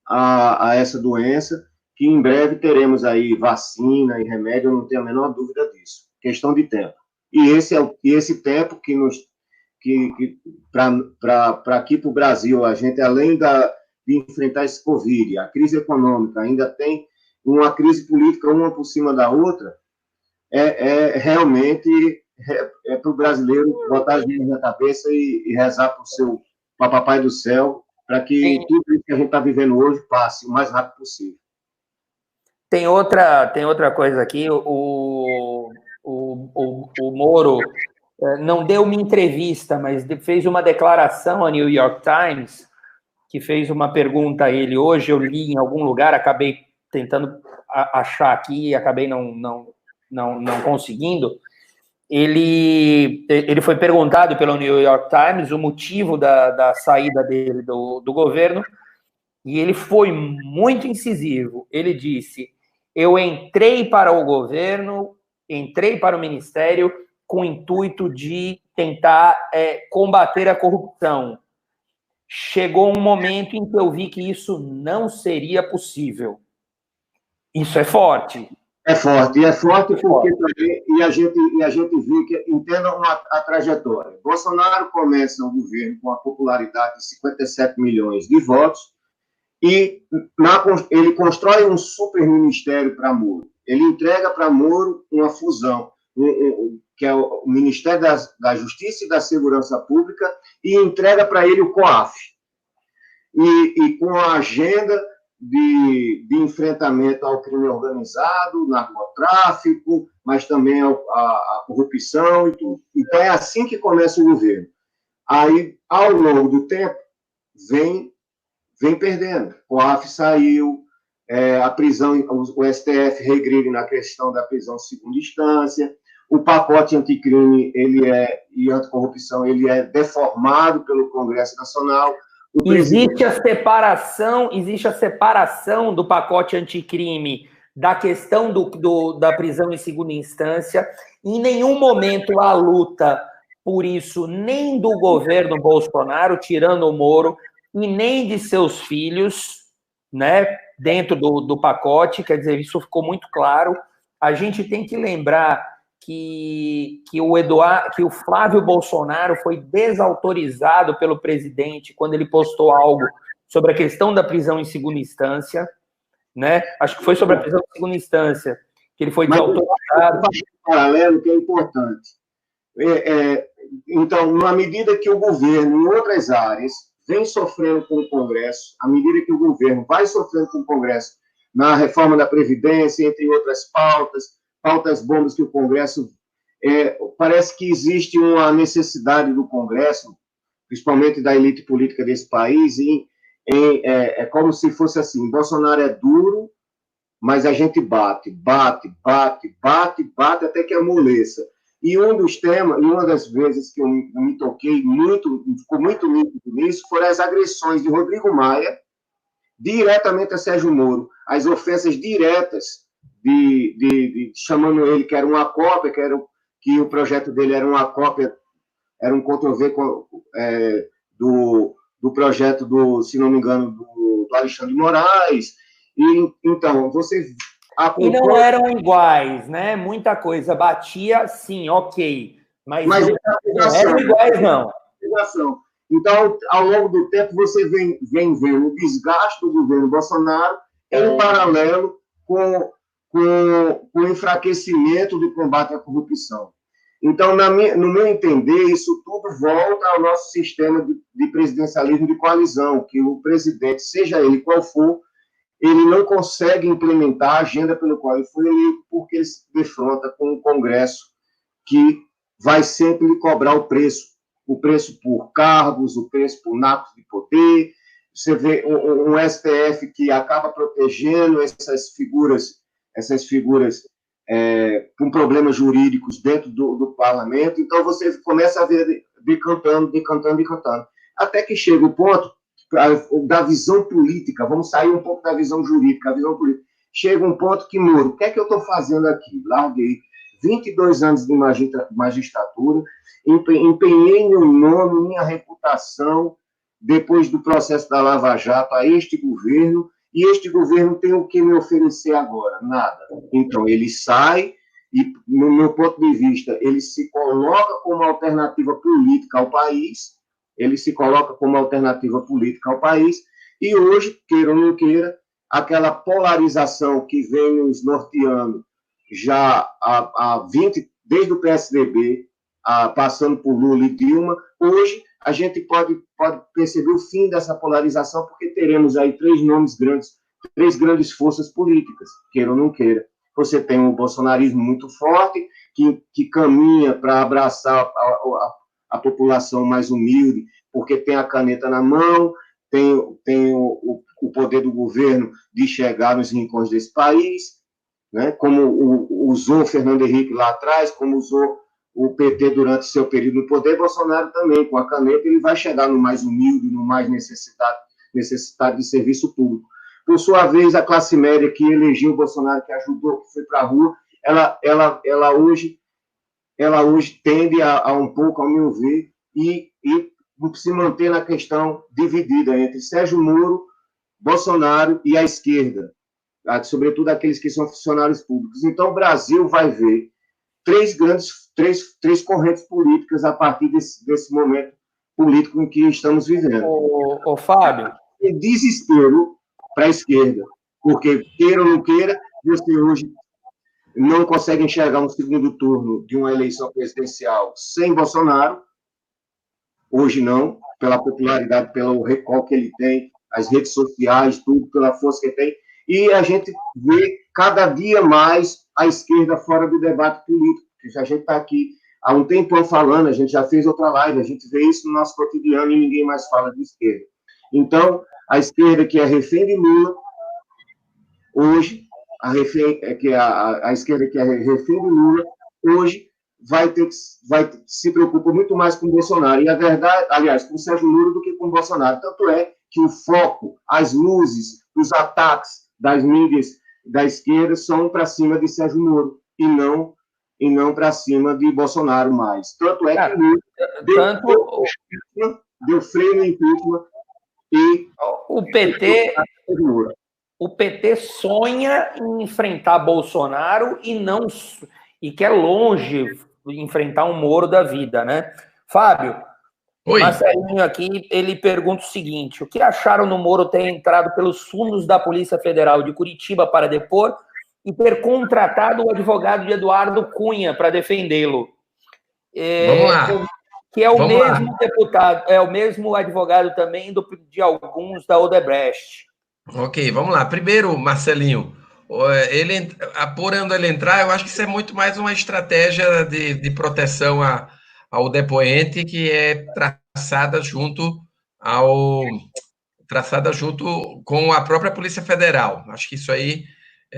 a essa doença, que em breve teremos aí vacina e remédio, eu não tenho a menor dúvida disso. Questão de tempo. E esse tempo para aqui para o Brasil, a gente, além de enfrentar esse Covid, a crise econômica, ainda tem uma crise política uma por cima da outra, realmente para o brasileiro botar as mãos na cabeça e rezar para o Papai do Céu, para que tudo isso que a gente está vivendo hoje passe o mais rápido possível. Tem outra coisa aqui, o Moro não deu uma entrevista, mas fez uma declaração à New York Times, que fez uma pergunta a ele hoje, eu li em algum lugar, acabei tentando achar aqui e acabei não conseguindo. Ele foi perguntado pelo New York Times o motivo da saída dele do governo, e ele foi muito incisivo. Ele disse: eu entrei para o governo, entrei para o ministério com o intuito de tentar combater a corrupção. Chegou um momento em que eu vi que isso não seria possível. Isso é forte. É forte porque também, e a gente vê que, entendam a trajetória. Bolsonaro começa o governo com a popularidade de 57 milhões de votos e ele constrói um super ministério para Moro. Ele entrega para Moro uma fusão, que é o Ministério da Justiça e da Segurança Pública, e entrega para ele o COAF. E com a agenda de enfrentamento ao crime organizado, narcotráfico, mas também a corrupção e tudo. Então, é assim que começa o governo. Aí, ao longo do tempo, vem perdendo. O COAF saiu, a prisão, o STF regride na questão da prisão de segunda instância, o pacote anticrime e anticorrupção ele é deformado pelo Congresso Nacional. Existe a separação do pacote anticrime da questão da prisão em segunda instância. Em nenhum momento há luta por isso, nem do governo Bolsonaro, tirando o Moro, e nem de seus filhos, né, dentro do pacote. Quer dizer, isso ficou muito claro. A gente tem que lembrar que o Flávio Bolsonaro foi desautorizado pelo presidente quando ele postou algo sobre a questão da prisão em segunda instância, né? Acho que foi sobre a prisão em segunda instância que ele foi desautorizado. Um paralelo que é importante. Então, na medida que o governo, em outras áreas, vem sofrendo com o Congresso, à medida que o governo vai sofrendo com o Congresso na reforma da Previdência, entre outras pautas bombas que o Congresso... parece que existe uma necessidade do Congresso, principalmente da elite política desse país, é como se fosse assim, Bolsonaro é duro, mas a gente bate até que amoleça. E um dos temas, e uma das vezes que eu me toquei muito, ficou muito nítido nisso, foram as agressões de Rodrigo Maia diretamente a Sérgio Moro, as ofensas diretas chamando ele que era uma cópia, que o projeto dele era uma cópia, era um Ctrl-V do projeto se não me engano, do Alexandre de Moraes. E então, você acompanha... E não eram iguais, né? Muita coisa batia, sim, ok. Mas não eram iguais, não. Então, ao longo do tempo, você vem vendo o desgaste do governo Bolsonaro em paralelo com o enfraquecimento do combate à corrupção. Então, no meu entender, isso tudo volta ao nosso sistema de presidencialismo de coalizão, que o presidente, seja ele qual for, ele não consegue implementar a agenda pelo qual ele foi eleito, porque ele se defronta com o Congresso, que vai sempre lhe cobrar o preço por cargos, o preço por natos de poder. Você vê um STF que acaba protegendo essas figuras com problemas jurídicos dentro do parlamento. Então, você começa a ver decantando. Até que chega o ponto da visão política, vamos sair um pouco da visão jurídica, a visão política. Chega um ponto que, Moro, o que é que eu estou fazendo aqui? Larguei 22 anos de magistratura, empenhei meu nome, minha reputação, depois do processo da Lava Jato, a este governo, e este governo tem o que me oferecer agora? Nada. Então, ele sai, e, no meu ponto de vista, ele se coloca como alternativa política ao país, e hoje, queira ou não queira, aquela polarização que vem nos norteando já há 20, desde o PSDB, passando por Lula e Dilma, hoje a gente pode perceber o fim dessa polarização, porque teremos aí três grandes forças políticas, queira ou não queira. Você tem um bolsonarismo muito forte, que caminha para abraçar a população mais humilde, porque tem a caneta na mão, tem o poder do governo de chegar nos rincões desse país, né? Como usou Fernando Henrique lá atrás, como usou o PT durante seu período no poder, Bolsonaro também, com a caneta, ele vai chegar no mais humilde, no mais necessitado de serviço público. Por sua vez, a classe média que elegeu o Bolsonaro, que ajudou, que foi para a rua, ela hoje tende a um pouco, ao meu ver, e se manter na questão dividida entre Sérgio Moro, Bolsonaro e a esquerda, sobretudo aqueles que são funcionários públicos. Então, o Brasil vai ver três correntes políticas a partir desse momento político em que estamos vivendo. Ô Fábio. Tem desespero para a esquerda, porque, queira ou não queira, você hoje não consegue enxergar um segundo turno de uma eleição presidencial sem Bolsonaro, hoje não, pela popularidade, pelo recall que ele tem, as redes sociais, tudo, pela força que ele tem, e a gente vê cada dia mais a esquerda fora do debate político, porque a gente está aqui há um tempão falando, a gente já fez outra live, a gente vê isso no nosso cotidiano e ninguém mais fala de esquerda. Então, a esquerda que é refém de Lula, hoje, a esquerda que é refém de Lula, hoje se preocupa muito mais com o Bolsonaro. E a verdade, aliás, com o Sérgio Moro do que com o Bolsonaro. Tanto é que o foco, as luzes, os ataques das mídias da esquerda são para cima de Sérgio Moro e não para cima de Bolsonaro mais. Tanto é que Lula deu freio no impeachment e o PT sonha em enfrentar Bolsonaro e quer longe enfrentar um Moro da vida, né? Fábio, Marcelinho aqui, ele pergunta o seguinte: o que acharam no Moro ter entrado pelos fundos da Polícia Federal de Curitiba para depor e ter contratado o advogado de Eduardo Cunha para defendê-lo? Vamos lá. Que é o mesmo deputado, é o mesmo advogado também de alguns da Odebrecht. Ok, vamos lá. Primeiro, Marcelinho, apurando ele entrar, eu acho que isso é muito mais uma estratégia de proteção ao depoente, que é traçada junto com a própria Polícia Federal. Acho que isso aí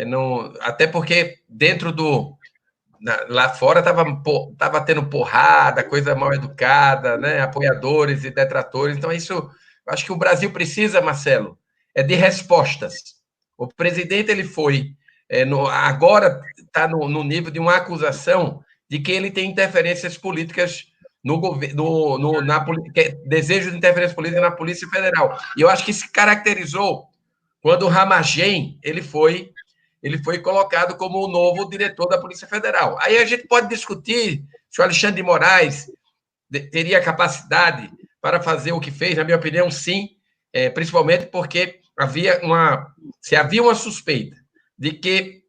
não, até porque lá fora estava tendo porrada, coisa mal educada, né? Apoiadores e detratores. Então, isso, eu acho que o Brasil precisa, Marcelo, de respostas. O presidente ele foi agora está no nível de uma acusação de que ele tem interferências políticas no governo, desejo de interferência política na Polícia Federal. E eu acho que se caracterizou quando o Ramagem ele foi colocado como o novo diretor da Polícia Federal. Aí a gente pode discutir se o Alexandre de Moraes teria capacidade para fazer o que fez, na minha opinião, sim, principalmente porque se havia uma suspeita de que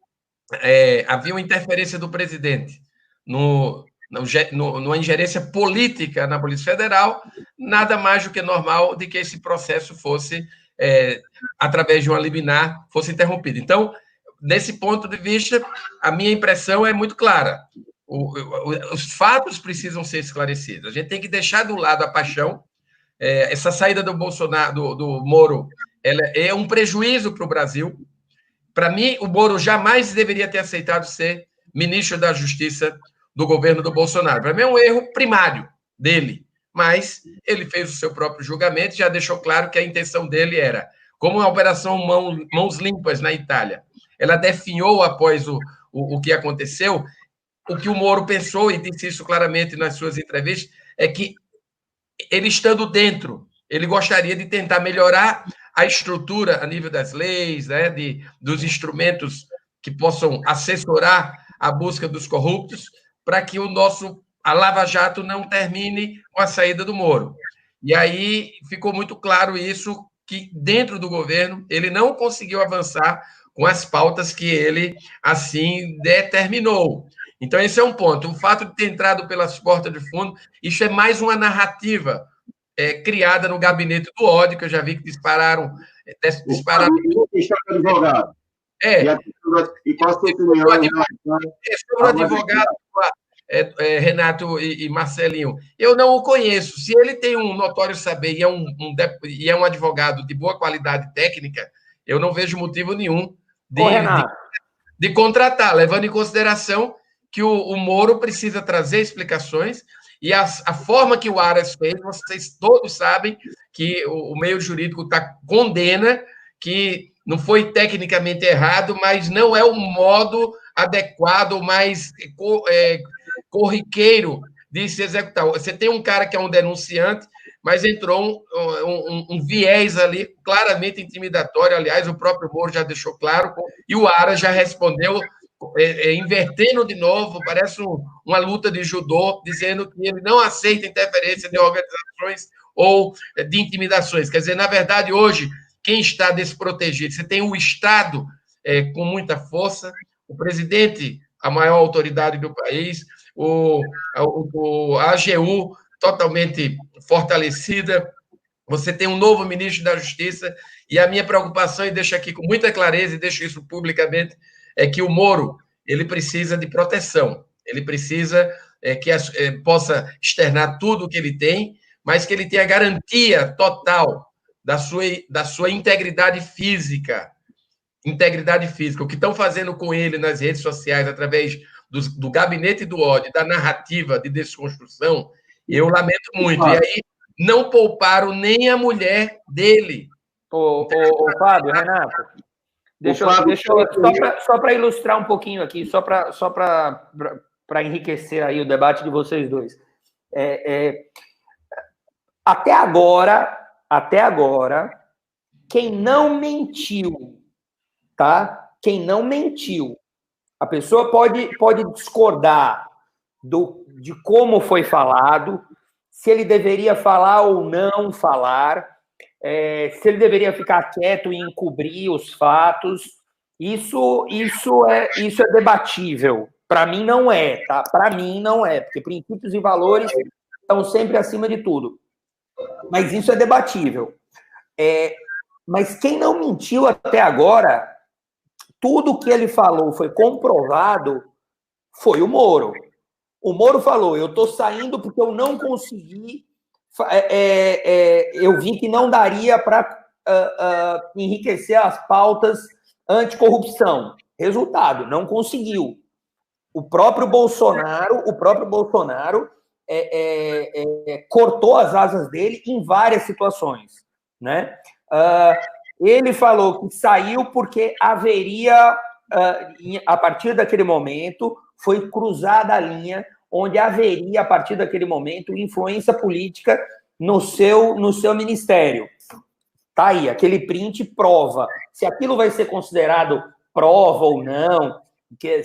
havia uma interferência do presidente numa ingerência política na Polícia Federal, nada mais do que normal de que esse processo fosse, através de uma liminar, fosse interrompido. Então, nesse ponto de vista, a minha impressão é muito clara. Os fatos precisam ser esclarecidos. A gente tem que deixar do lado a paixão. Essa saída do Bolsonaro, do Moro, ela é um prejuízo para o Brasil. Para mim, o Moro jamais deveria ter aceitado ser ministro da Justiça do governo do Bolsonaro. Para mim, é um erro primário dele. Mas ele fez o seu próprio julgamento e já deixou claro que a intenção dele era, como a Operação Mãos Limpas na Itália, ela definhou após o que aconteceu. O que o Moro pensou, e disse isso claramente nas suas entrevistas, é que ele estando dentro, ele gostaria de tentar melhorar a estrutura a nível das leis, né, dos instrumentos que possam assessorar a busca dos corruptos, para que a Lava Jato não termine com a saída do Moro. E aí ficou muito claro isso, que dentro do governo ele não conseguiu avançar com as pautas que ele assim determinou. Então, esse é um ponto. O fato de ter entrado pelas portas de fundo, isso é mais uma narrativa criada no gabinete do ódio, que eu já vi que dispararam. Advogado. E qual a sua opinião? Sobre o advogado, Renato e Marcelinho, eu não o conheço. Se ele tem um notório saber e é um advogado de boa qualidade técnica, eu não vejo motivo nenhum de contratar, levando em consideração que o Moro precisa trazer explicações, e a forma que o Aras fez, vocês todos sabem que o meio jurídico condena, que não foi tecnicamente errado, mas não é o modo adequado, mais corriqueiro de se executar. Você tem um cara que é um denunciante, mas entrou um viés ali claramente intimidatório. Aliás, o próprio Moro já deixou claro, e o Aras já respondeu invertendo de novo, parece uma luta de judô, dizendo que ele não aceita interferência de organizações ou de intimidações. Quer dizer, na verdade, hoje, quem está desprotegido? Você tem o Estado com muita força, o presidente, a maior autoridade do país, a AGU totalmente fortalecida, você tem um novo ministro da Justiça, e a minha preocupação, e deixo aqui com muita clareza, e deixo isso publicamente, é que o Moro ele precisa de proteção, ele precisa que possa externar tudo o que ele tem, mas que ele tenha garantia total da sua integridade física. Integridade física. O que estão fazendo com ele nas redes sociais, através do gabinete do ódio, da narrativa de desconstrução, eu lamento muito. E aí não pouparam nem a mulher dele. Fábio, Renato, só para ilustrar um pouquinho aqui, só para enriquecer aí o debate de vocês dois. Até agora, quem não mentiu, tá? Quem não mentiu, a pessoa pode discordar de como foi falado, se ele deveria falar ou não falar, se ele deveria ficar quieto e encobrir os fatos. Isso é debatível. Para mim não é, tá? Para mim não é, porque princípios e valores estão sempre acima de tudo. Mas isso é debatível. Mas quem não mentiu até agora, tudo que ele falou foi comprovado, foi o Moro. O Moro falou, eu estou saindo porque eu não consegui, eu vi que não daria para enriquecer as pautas anticorrupção. Resultado, não conseguiu. O próprio Bolsonaro cortou as asas dele em várias situações, né? Ele falou que saiu porque haveria a partir daquele momento, foi cruzada a linha onde haveria, a partir daquele momento, influência política no seu ministério. Tá aí, aquele print prova. Se aquilo vai ser considerado prova ou não,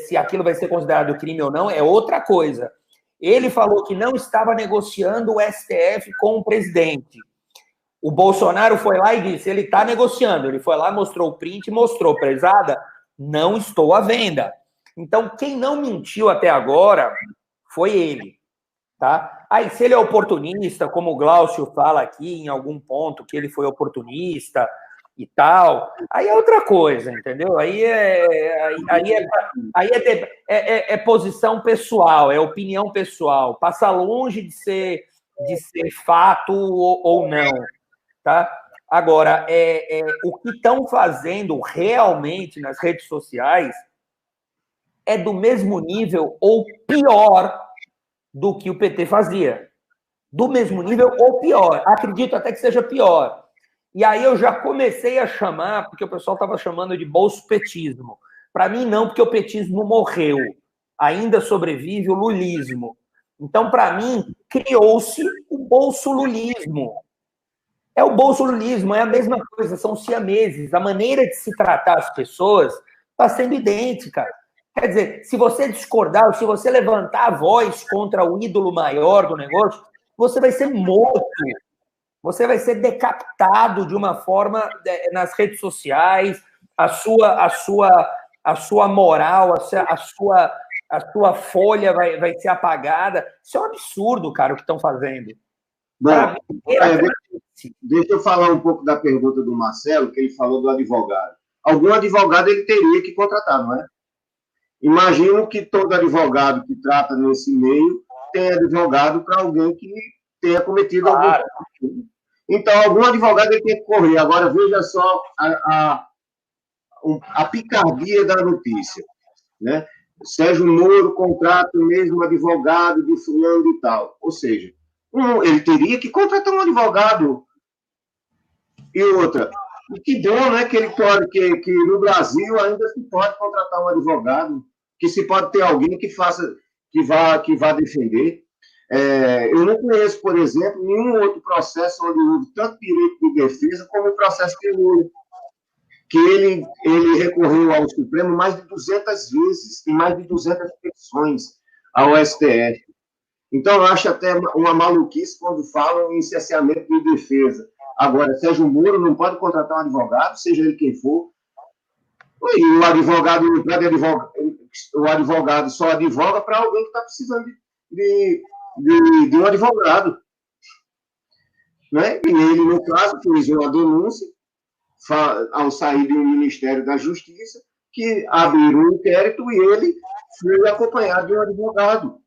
se aquilo vai ser considerado crime ou não, é outra coisa. Ele falou que não estava negociando o STF com o presidente. O Bolsonaro foi lá e disse, ele está negociando. Ele foi lá, mostrou o print, mostrou, prezada, não estou à venda. Então, quem não mentiu até agora foi ele, tá? Aí, se ele é oportunista, como o Glaucio fala aqui em algum ponto, que ele foi oportunista e tal, aí é outra coisa, entendeu? Aí é posição pessoal, é opinião pessoal, passa longe de ser fato ou não, tá? Agora, o que estão fazendo realmente nas redes sociais é do mesmo nível ou pior do que o PT fazia. Do mesmo nível ou pior. Acredito até que seja pior. E aí eu já comecei a chamar, porque o pessoal estava chamando de bolsopetismo. Para mim, não, porque o petismo morreu. Ainda sobrevive o lulismo. Então, para mim, criou-se o bolsolulismo. É o bolsolulismo, é a mesma coisa, são siameses. A maneira de se tratar as pessoas está sendo idêntica. Quer dizer, se você discordar, se você levantar a voz contra o ídolo maior do negócio, você vai ser morto. Você vai ser decapitado de uma forma nas redes sociais, a sua moral, a sua folha vai ser apagada. Isso é um absurdo, cara, o que estão fazendo. Bom, deixa eu falar um pouco da pergunta do Marcelo, que ele falou do advogado. Algum advogado ele teria que contratar, não é? Imagino que todo advogado que trata nesse meio tem advogado para alguém que tenha cometido algum crime. Então, algum advogado ele tem que correr. Agora, veja só a picardia da notícia, né? Sérgio Moro contrata o mesmo advogado de fulano e tal. Ou seja, ele teria que contratar um advogado. E outra, e que bom, né, que ele pode, que no Brasil ainda se pode contratar um advogado, que se pode ter alguém que vá defender. Eu não conheço, por exemplo, nenhum outro processo onde houve tanto direito de defesa como o processo de Lula, que ele recorreu ao Supremo mais de 200 vezes, em mais de 200 petições ao STF. Então, eu acho até uma maluquice quando falam em cerceamento de defesa. Agora, Sérgio Moro não pode contratar um advogado, seja ele quem for, e o advogado só advoga para alguém que está precisando de um advogado. Né? E ele, no caso, fez uma denúncia ao sair do Ministério da Justiça, que abriu um inquérito e ele foi acompanhado de um advogado.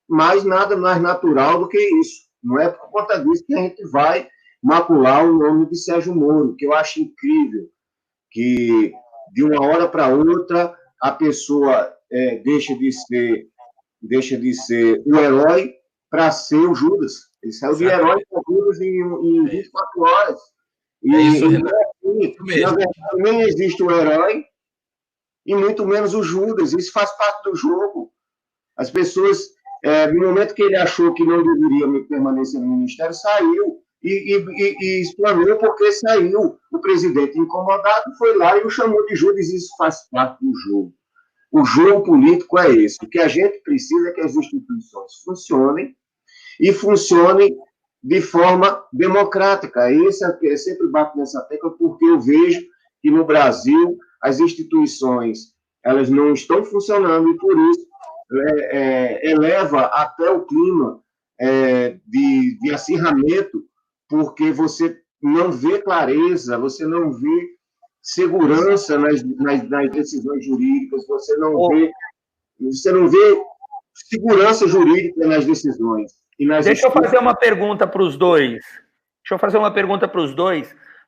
Mas nada mais natural do que isso. Não é por conta disso que a gente vai macular o nome de Sérgio Moro, que eu acho incrível, que de uma hora para outra a pessoa deixa de ser o herói para ser o Judas. Ele saiu de herói para Judas em 24 horas. Isso, na verdade, nem existe o herói e muito menos o Judas. Isso faz parte do jogo. As pessoas, no momento que ele achou que não deveria permanecer no ministério, saiu e explanou porque saiu. O presidente incomodado foi lá e o chamou de Judas. Isso faz parte do jogo. O jogo político é esse. O que a gente precisa é que as instituições funcionem e funcionem de forma democrática. Eu sempre bato nessa tecla porque eu vejo que no Brasil as instituições elas não estão funcionando e por isso eleva até o clima de acirramento, porque você não vê clareza, você não vê segurança nas decisões jurídicas, você não vê segurança jurídica nas decisões. Deixa eu fazer uma pergunta para os dois.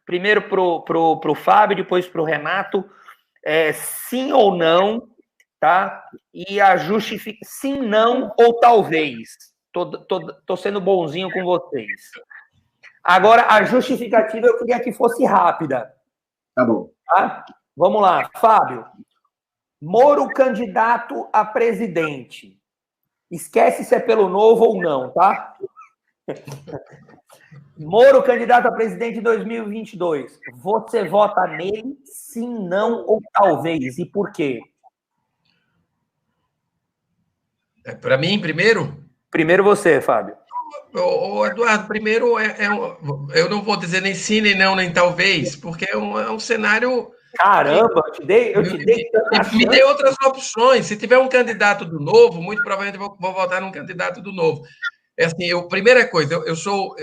Primeiro para o Fábio, depois para o Renato. Sim ou não, tá? E a justificação. Sim, não ou talvez. Tô sendo bonzinho com vocês. Agora, a justificativa eu queria que fosse rápida. Tá bom. Tá? Vamos lá, Fábio. Moro candidato a presidente. Esquece se é pelo Novo ou não, tá? Moro candidato a presidente em 2022. Você vota nele? Sim, não ou talvez? E por quê? Para mim, primeiro? Primeiro você, Fábio. Eduardo, primeiro, eu não vou dizer nem sim, nem não, nem talvez, porque é um cenário... Caramba, eu te dei tanta chance. Me dê outras opções. Se tiver um candidato do Novo, muito provavelmente vou votar num candidato do Novo. É assim, primeira coisa, eu sou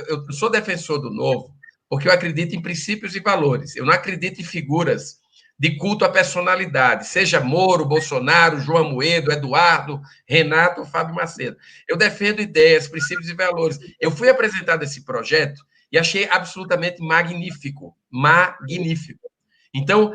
defensor do Novo, porque eu acredito em princípios e valores. Eu não acredito em figuras de culto à personalidade, seja Moro, Bolsonaro, João Amoedo, Eduardo, Renato ou Fábio Macedo. Eu defendo ideias, princípios e valores. Eu fui apresentado esse projeto e achei absolutamente magnífico. Magnífico. Então,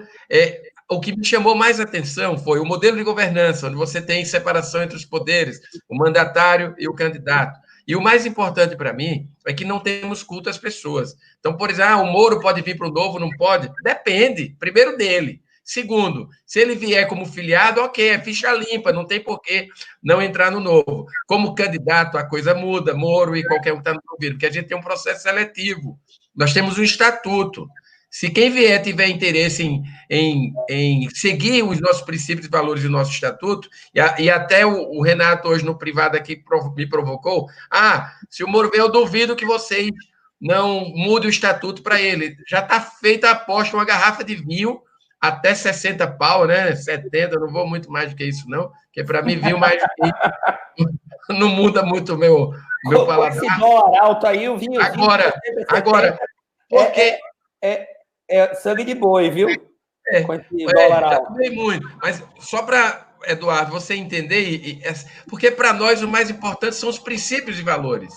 o que me chamou mais atenção foi o modelo de governança, onde você tem separação entre os poderes, o mandatário e o candidato. E o mais importante para mim é que não temos culto às pessoas. Então, por exemplo, o Moro pode vir para o Novo, não pode? Depende, primeiro dele. Segundo, se ele vier como filiado, ok, é ficha limpa, não tem por que não entrar no Novo. Como candidato, a coisa muda, Moro e qualquer um que está no governo, porque a gente tem um processo seletivo. Nós temos um estatuto. Se quem vier tiver interesse em seguir os nossos princípios e valores do nosso estatuto, e até o Renato hoje no privado aqui me provocou, se o Moro vier, eu duvido que vocês não mudem o estatuto para ele. Já está feita a aposta, uma garrafa de vinho, até 60 pau, né? 70, não vou muito mais do que isso, não, porque para mim vinho mais não muda muito o meu paladar. Esse dólar alto aí, o vinho. Agora, porque... É sangue de boi, viu? Com esse dólar alto. Muito. Mas só para, Eduardo, você entender, porque para nós o mais importante são os princípios e valores.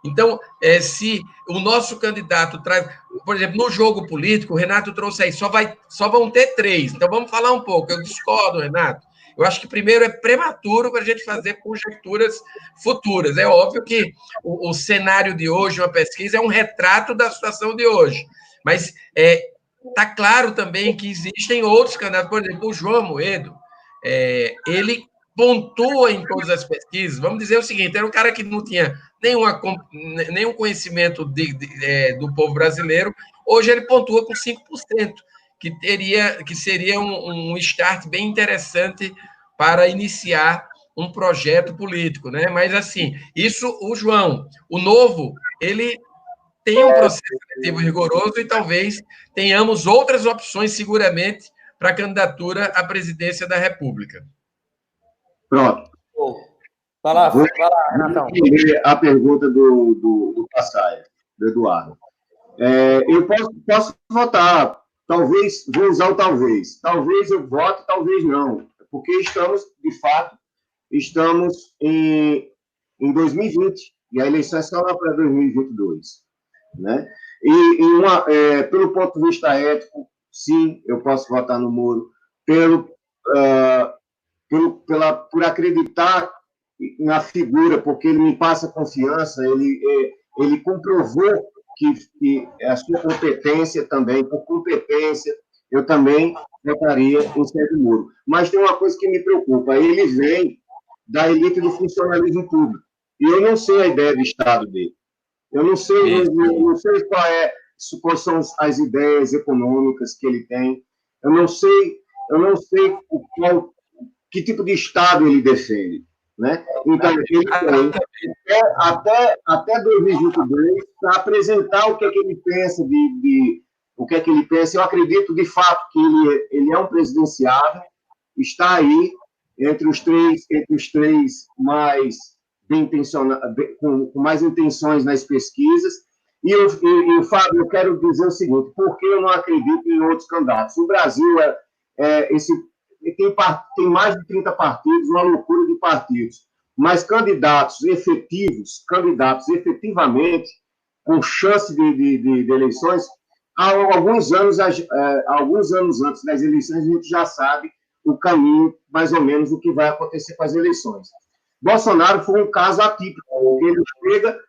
Então, se o nosso candidato traz, por exemplo, no jogo político, o Renato trouxe aí, só vão ter 3. Então, vamos falar um pouco. Eu discordo, Renato. Eu acho que, primeiro, é prematuro para a gente fazer conjecturas futuras. É óbvio que o cenário de hoje, uma pesquisa, é um retrato da situação de hoje. Mas está claro também que existem outros candidatos. Por exemplo, o João Amoedo, ele pontua em todas as pesquisas. Vamos dizer o seguinte, era um cara que não tinha nenhum conhecimento do povo brasileiro. Hoje ele pontua com 5%, que seria um start bem interessante para iniciar um projeto político, né? Mas, assim, isso, o João, o Novo, ele tem um processo seletivo rigoroso e talvez tenhamos outras opções, seguramente, para a candidatura à presidência da República. Pronto. Vai lá, Renatão. A pergunta do Passaia, do Eduardo. Eu posso votar, talvez, vou usar o talvez. Talvez eu vote, talvez não. Porque de fato, estamos em 2020, e a eleição é só lá para 2022. Né? Pelo ponto de vista ético, sim, eu posso votar no Moro, por acreditar na figura, porque ele me passa confiança, ele comprovou que a sua competência também, por competência, eu também votaria em Sérgio Moro. Mas tem uma coisa que me preocupa, ele vem da elite do funcionalismo público, e eu não sei a ideia de Estado dele. Eu não sei quais são as ideias econômicas que ele tem. Eu não sei que tipo de Estado ele defende. Né? Então, ele tem até 2022 para apresentar o que é que ele pensa o que é que ele pensa. Eu acredito, de fato, que ele é um presidenciável, está aí entre os três mais com mais intenções nas pesquisas. E Fábio, eu quero dizer o seguinte, por que eu não acredito em outros candidatos? O Brasil tem mais de 30 partidos, uma loucura de partidos, mas candidatos efetivamente, com chance de eleições, há alguns anos antes das eleições, a gente já sabe o caminho, mais ou menos, do que vai acontecer com as eleições. Bolsonaro foi um caso atípico, porque ele chega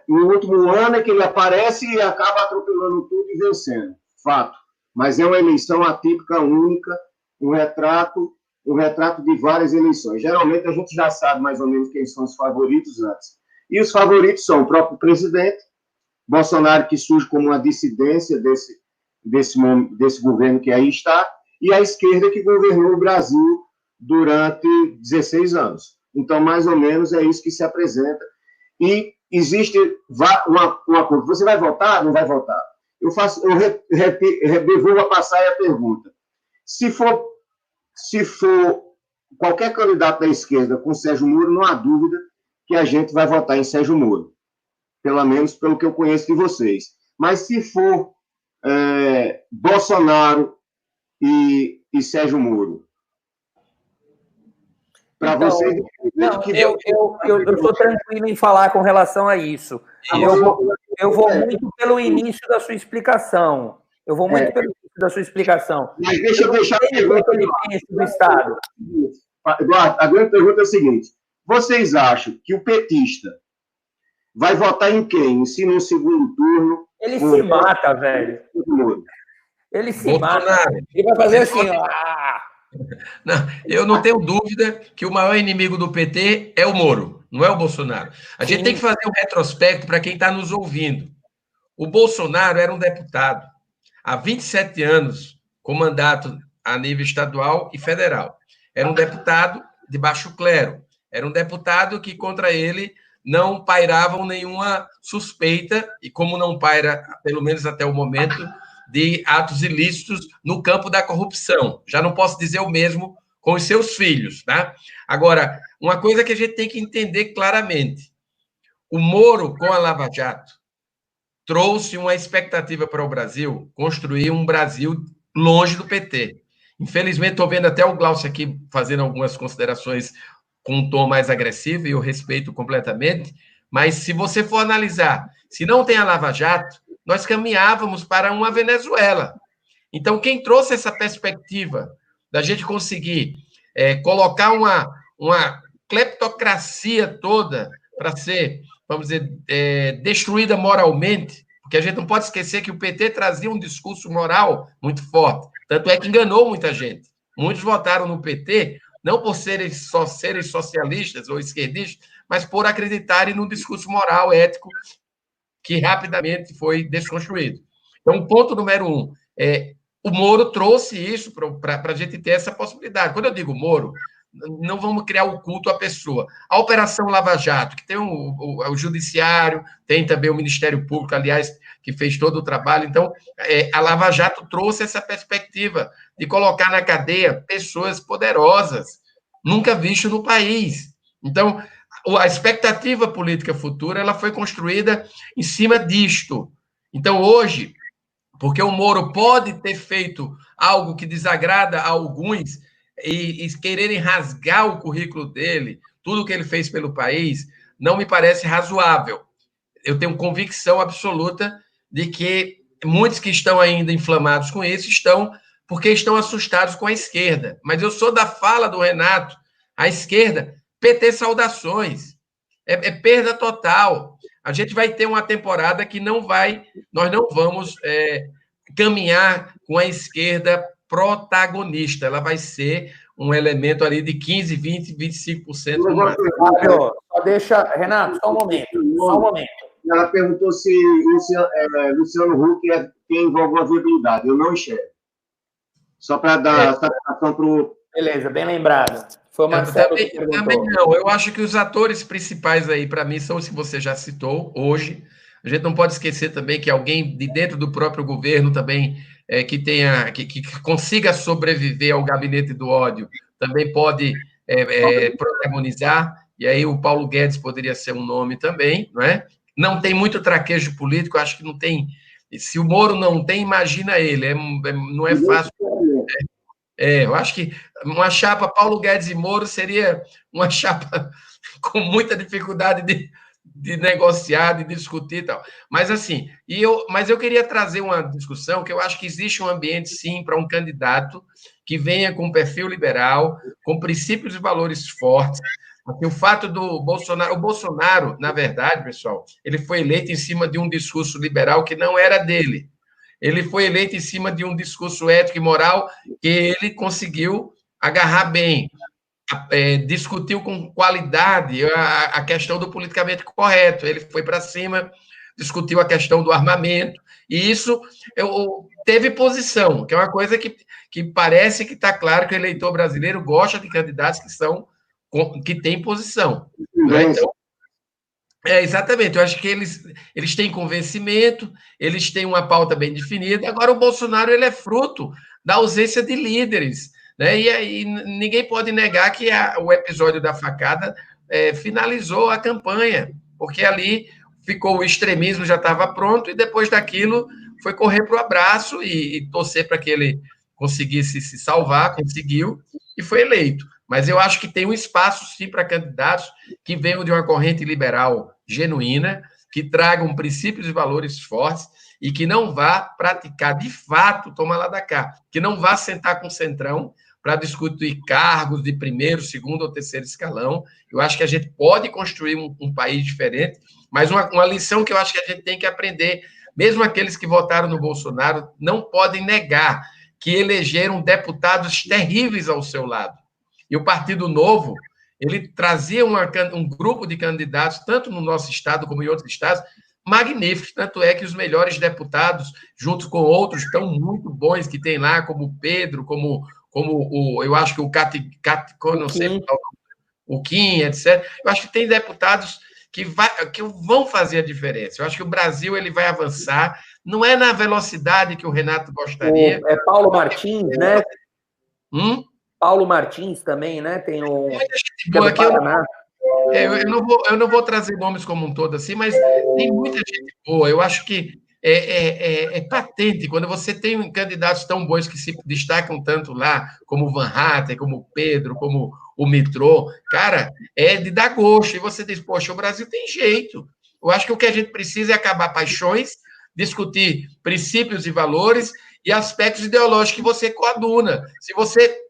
no último ano, que ele aparece e acaba atropelando tudo e vencendo. Fato. Mas é uma eleição atípica, única, um retrato um retrato de várias eleições. Geralmente, a gente já sabe mais ou menos quem são os favoritos antes. E os favoritos são o próprio presidente, Bolsonaro, que surge como uma dissidência desse governo que aí está, e a esquerda, que governou o Brasil durante 16 anos. Então, mais ou menos, é isso que se apresenta. E existe uma coisa. Você vai votar? Não vai votar? Eu vou passar a pergunta. Se for qualquer candidato da esquerda com Sérgio Moro, não há dúvida que a gente vai votar em Sérgio Moro. Pelo menos pelo que eu conheço de vocês. Mas se for Bolsonaro e Sérgio Moro, para então, vocês... Não, eu estou tranquilo em falar com relação a isso. Eu vou muito pelo início da sua explicação. Mas deixa eu deixar a pergunta do Estado. Eduardo, a grande pergunta é a seguinte: vocês acham que o petista vai votar em quem? Se no segundo turno... Ele se mata, velho. Ele se mata. Ele vai fazer assim, ó. Não, eu não tenho dúvida que o maior inimigo do PT é o Moro, não é o Bolsonaro. A gente tem que fazer um retrospecto para quem está nos ouvindo. O Bolsonaro era um deputado há 27 anos, com mandato a nível estadual e federal. Era um deputado de baixo clero. Era um deputado que contra ele não pairavam nenhuma suspeita, e como não paira, pelo menos até o momento, de atos ilícitos no campo da corrupção. Já não posso dizer o mesmo com os seus filhos, tá? Agora, uma coisa que a gente tem que entender claramente: o Moro, com a Lava Jato, trouxe uma expectativa para o Brasil, construir um Brasil longe do PT. Infelizmente, estou vendo até o Glaucio aqui fazendo algumas considerações com um tom mais agressivo, e eu respeito completamente, mas se você for analisar, se não tem a Lava Jato, nós caminhávamos para uma Venezuela. Então, quem trouxe essa perspectiva da gente conseguir colocar uma cleptocracia toda para ser, vamos dizer, destruída moralmente, porque a gente não pode esquecer que o PT trazia um discurso moral muito forte, tanto é que enganou muita gente. Muitos votaram no PT não por serem socialistas ou esquerdistas, mas por acreditarem no discurso moral, ético, que rapidamente foi desconstruído. Então, o ponto número 1 o Moro trouxe isso para a gente ter essa possibilidade. Quando eu digo Moro, não vamos criar o culto à pessoa. A Operação Lava Jato, que tem o Judiciário, tem também o Ministério Público, aliás, que fez todo o trabalho. Então, a Lava Jato trouxe essa perspectiva de colocar na cadeia pessoas poderosas, nunca visto no país. Então, a expectativa política futura ela foi construída em cima disto. Então, hoje, porque o Moro pode ter feito algo que desagrada a alguns e quererem rasgar o currículo dele, tudo que ele fez pelo país, não me parece razoável. Eu tenho convicção absoluta de que muitos que estão ainda inflamados com isso estão porque estão assustados com a esquerda. Mas eu sou da fala do Renato, a esquerda, PT saudações, é perda total. A gente vai ter uma temporada que nós não vamos caminhar com a esquerda protagonista. Ela vai ser um elemento ali de 15%, 20%, 25% no máximo. Só deixa... Renato, só um momento. Ela perguntou se Luciano Huck tem alguma viabilidade. Eu não enxergo. Só para dar satisfação para o... Beleza, bem lembrado. Foi o Marcelo que perguntou. Também não. Eu acho que os atores principais aí, para mim, são os que você já citou hoje. A gente não pode esquecer também que alguém de dentro do próprio governo também que consiga sobreviver ao gabinete do ódio também pode protagonizar. E aí o Paulo Guedes poderia ser um nome também, não é? Não tem muito traquejo político, acho que não tem. Se o Moro não tem, imagina ele. Não é fácil. Eu acho que uma chapa Paulo Guedes e Moro seria uma chapa com muita dificuldade de negociar, de discutir e tal. Mas, assim, eu queria trazer uma discussão que eu acho que existe um ambiente, sim, para um candidato que venha com perfil liberal, com princípios e valores fortes. Porque o fato do Bolsonaro... O Bolsonaro, na verdade, pessoal, ele foi eleito em cima de um discurso liberal que não era dele. Ele foi eleito em cima de um discurso ético e moral que ele conseguiu agarrar bem, discutiu com qualidade a questão do politicamente correto. Ele foi para cima, discutiu a questão do armamento, e isso teve posição, que é uma coisa que parece que está claro que o eleitor brasileiro gosta de candidatos que têm posição. Né? Então, exatamente, eu acho que eles têm convencimento, eles têm uma pauta bem definida. Agora, o Bolsonaro ele é fruto da ausência de líderes, né? E aí ninguém pode negar que o episódio da facada finalizou a campanha, porque ali ficou o extremismo, já estava pronto, e depois daquilo foi correr para o abraço e torcer para que ele conseguisse se salvar, conseguiu, e foi eleito. Mas eu acho que tem um espaço, sim, para candidatos que venham de uma corrente liberal genuína, que tragam princípios e valores fortes e que não vá praticar, de fato, toma lá da cá, que não vá sentar com o centrão para discutir cargos de primeiro, segundo ou terceiro escalão. Eu acho que a gente pode construir um país diferente, mas uma lição que eu acho que a gente tem que aprender, mesmo aqueles que votaram no Bolsonaro, não podem negar que elegeram deputados terríveis ao seu lado. E o Partido Novo, ele trazia um grupo de candidatos, tanto no nosso estado como em outros estados, magníficos. Tanto é que os melhores deputados, junto com outros tão muito bons que tem lá, como o Pedro, como eu acho que o Kim, etc. Eu acho que tem deputados que vão fazer a diferença. Eu acho que o Brasil ele vai avançar, não é na velocidade que o Renato gostaria. É Paulo Martins, né? Paulo Martins também, né? Tem o... Boa, eu não vou trazer nomes como um todo assim, mas tem muita gente boa. Eu acho que é patente quando você tem candidatos tão bons que se destacam tanto lá, como o Van Hatten, como o Pedro, como o Mitrô. Cara, é de dar gosto. E você diz, poxa, o Brasil tem jeito. Eu acho que o que a gente precisa é acabar paixões, discutir princípios e valores e aspectos ideológicos que você coaduna. Se você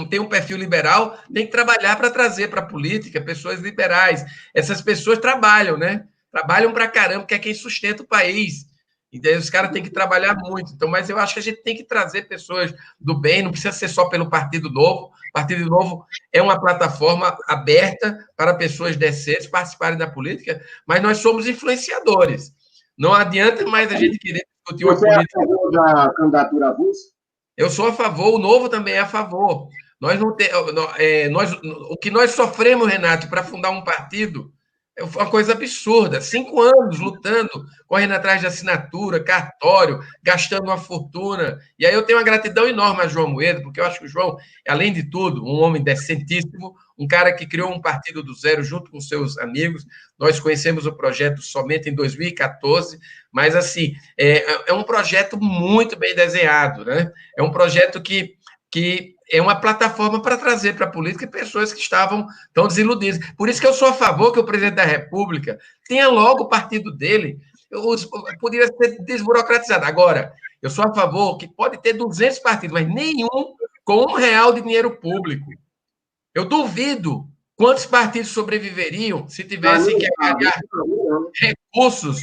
tem um perfil liberal, tem que trabalhar para trazer para a política pessoas liberais. Essas pessoas trabalham, né? Trabalham para caramba, que é quem sustenta o país. Então, os caras têm que trabalhar muito. Então, mas eu acho que a gente tem que trazer pessoas do bem, não precisa ser só pelo Partido Novo. O Partido Novo é uma plataforma aberta para pessoas decentes participarem da política, mas nós somos influenciadores. Não adianta mais a gente querer discutir uma política. Você é a favor da candidatura avulsa? Eu sou a favor, o Novo também é a favor. O que nós sofremos, Renato, para fundar um partido foi uma coisa absurda. 5 anos lutando, correndo atrás de assinatura, cartório, gastando uma fortuna. E aí eu tenho uma gratidão enorme a João Moedo, porque eu acho que o João, além de tudo, um homem decentíssimo, um cara que criou um partido do zero junto com seus amigos. Nós conhecemos o projeto somente em 2014, mas, assim, é um projeto muito bem desenhado, né? É um projeto que é uma plataforma para trazer para a política pessoas que estavam tão desiludidas. Por isso que eu sou a favor que o presidente da República tenha logo o partido dele. Poderia ser desburocratizado. Agora, eu sou a favor que pode ter 200 partidos, mas nenhum com R$1 de dinheiro público. Eu duvido quantos partidos sobreviveriam se tivessem que pagar recursos.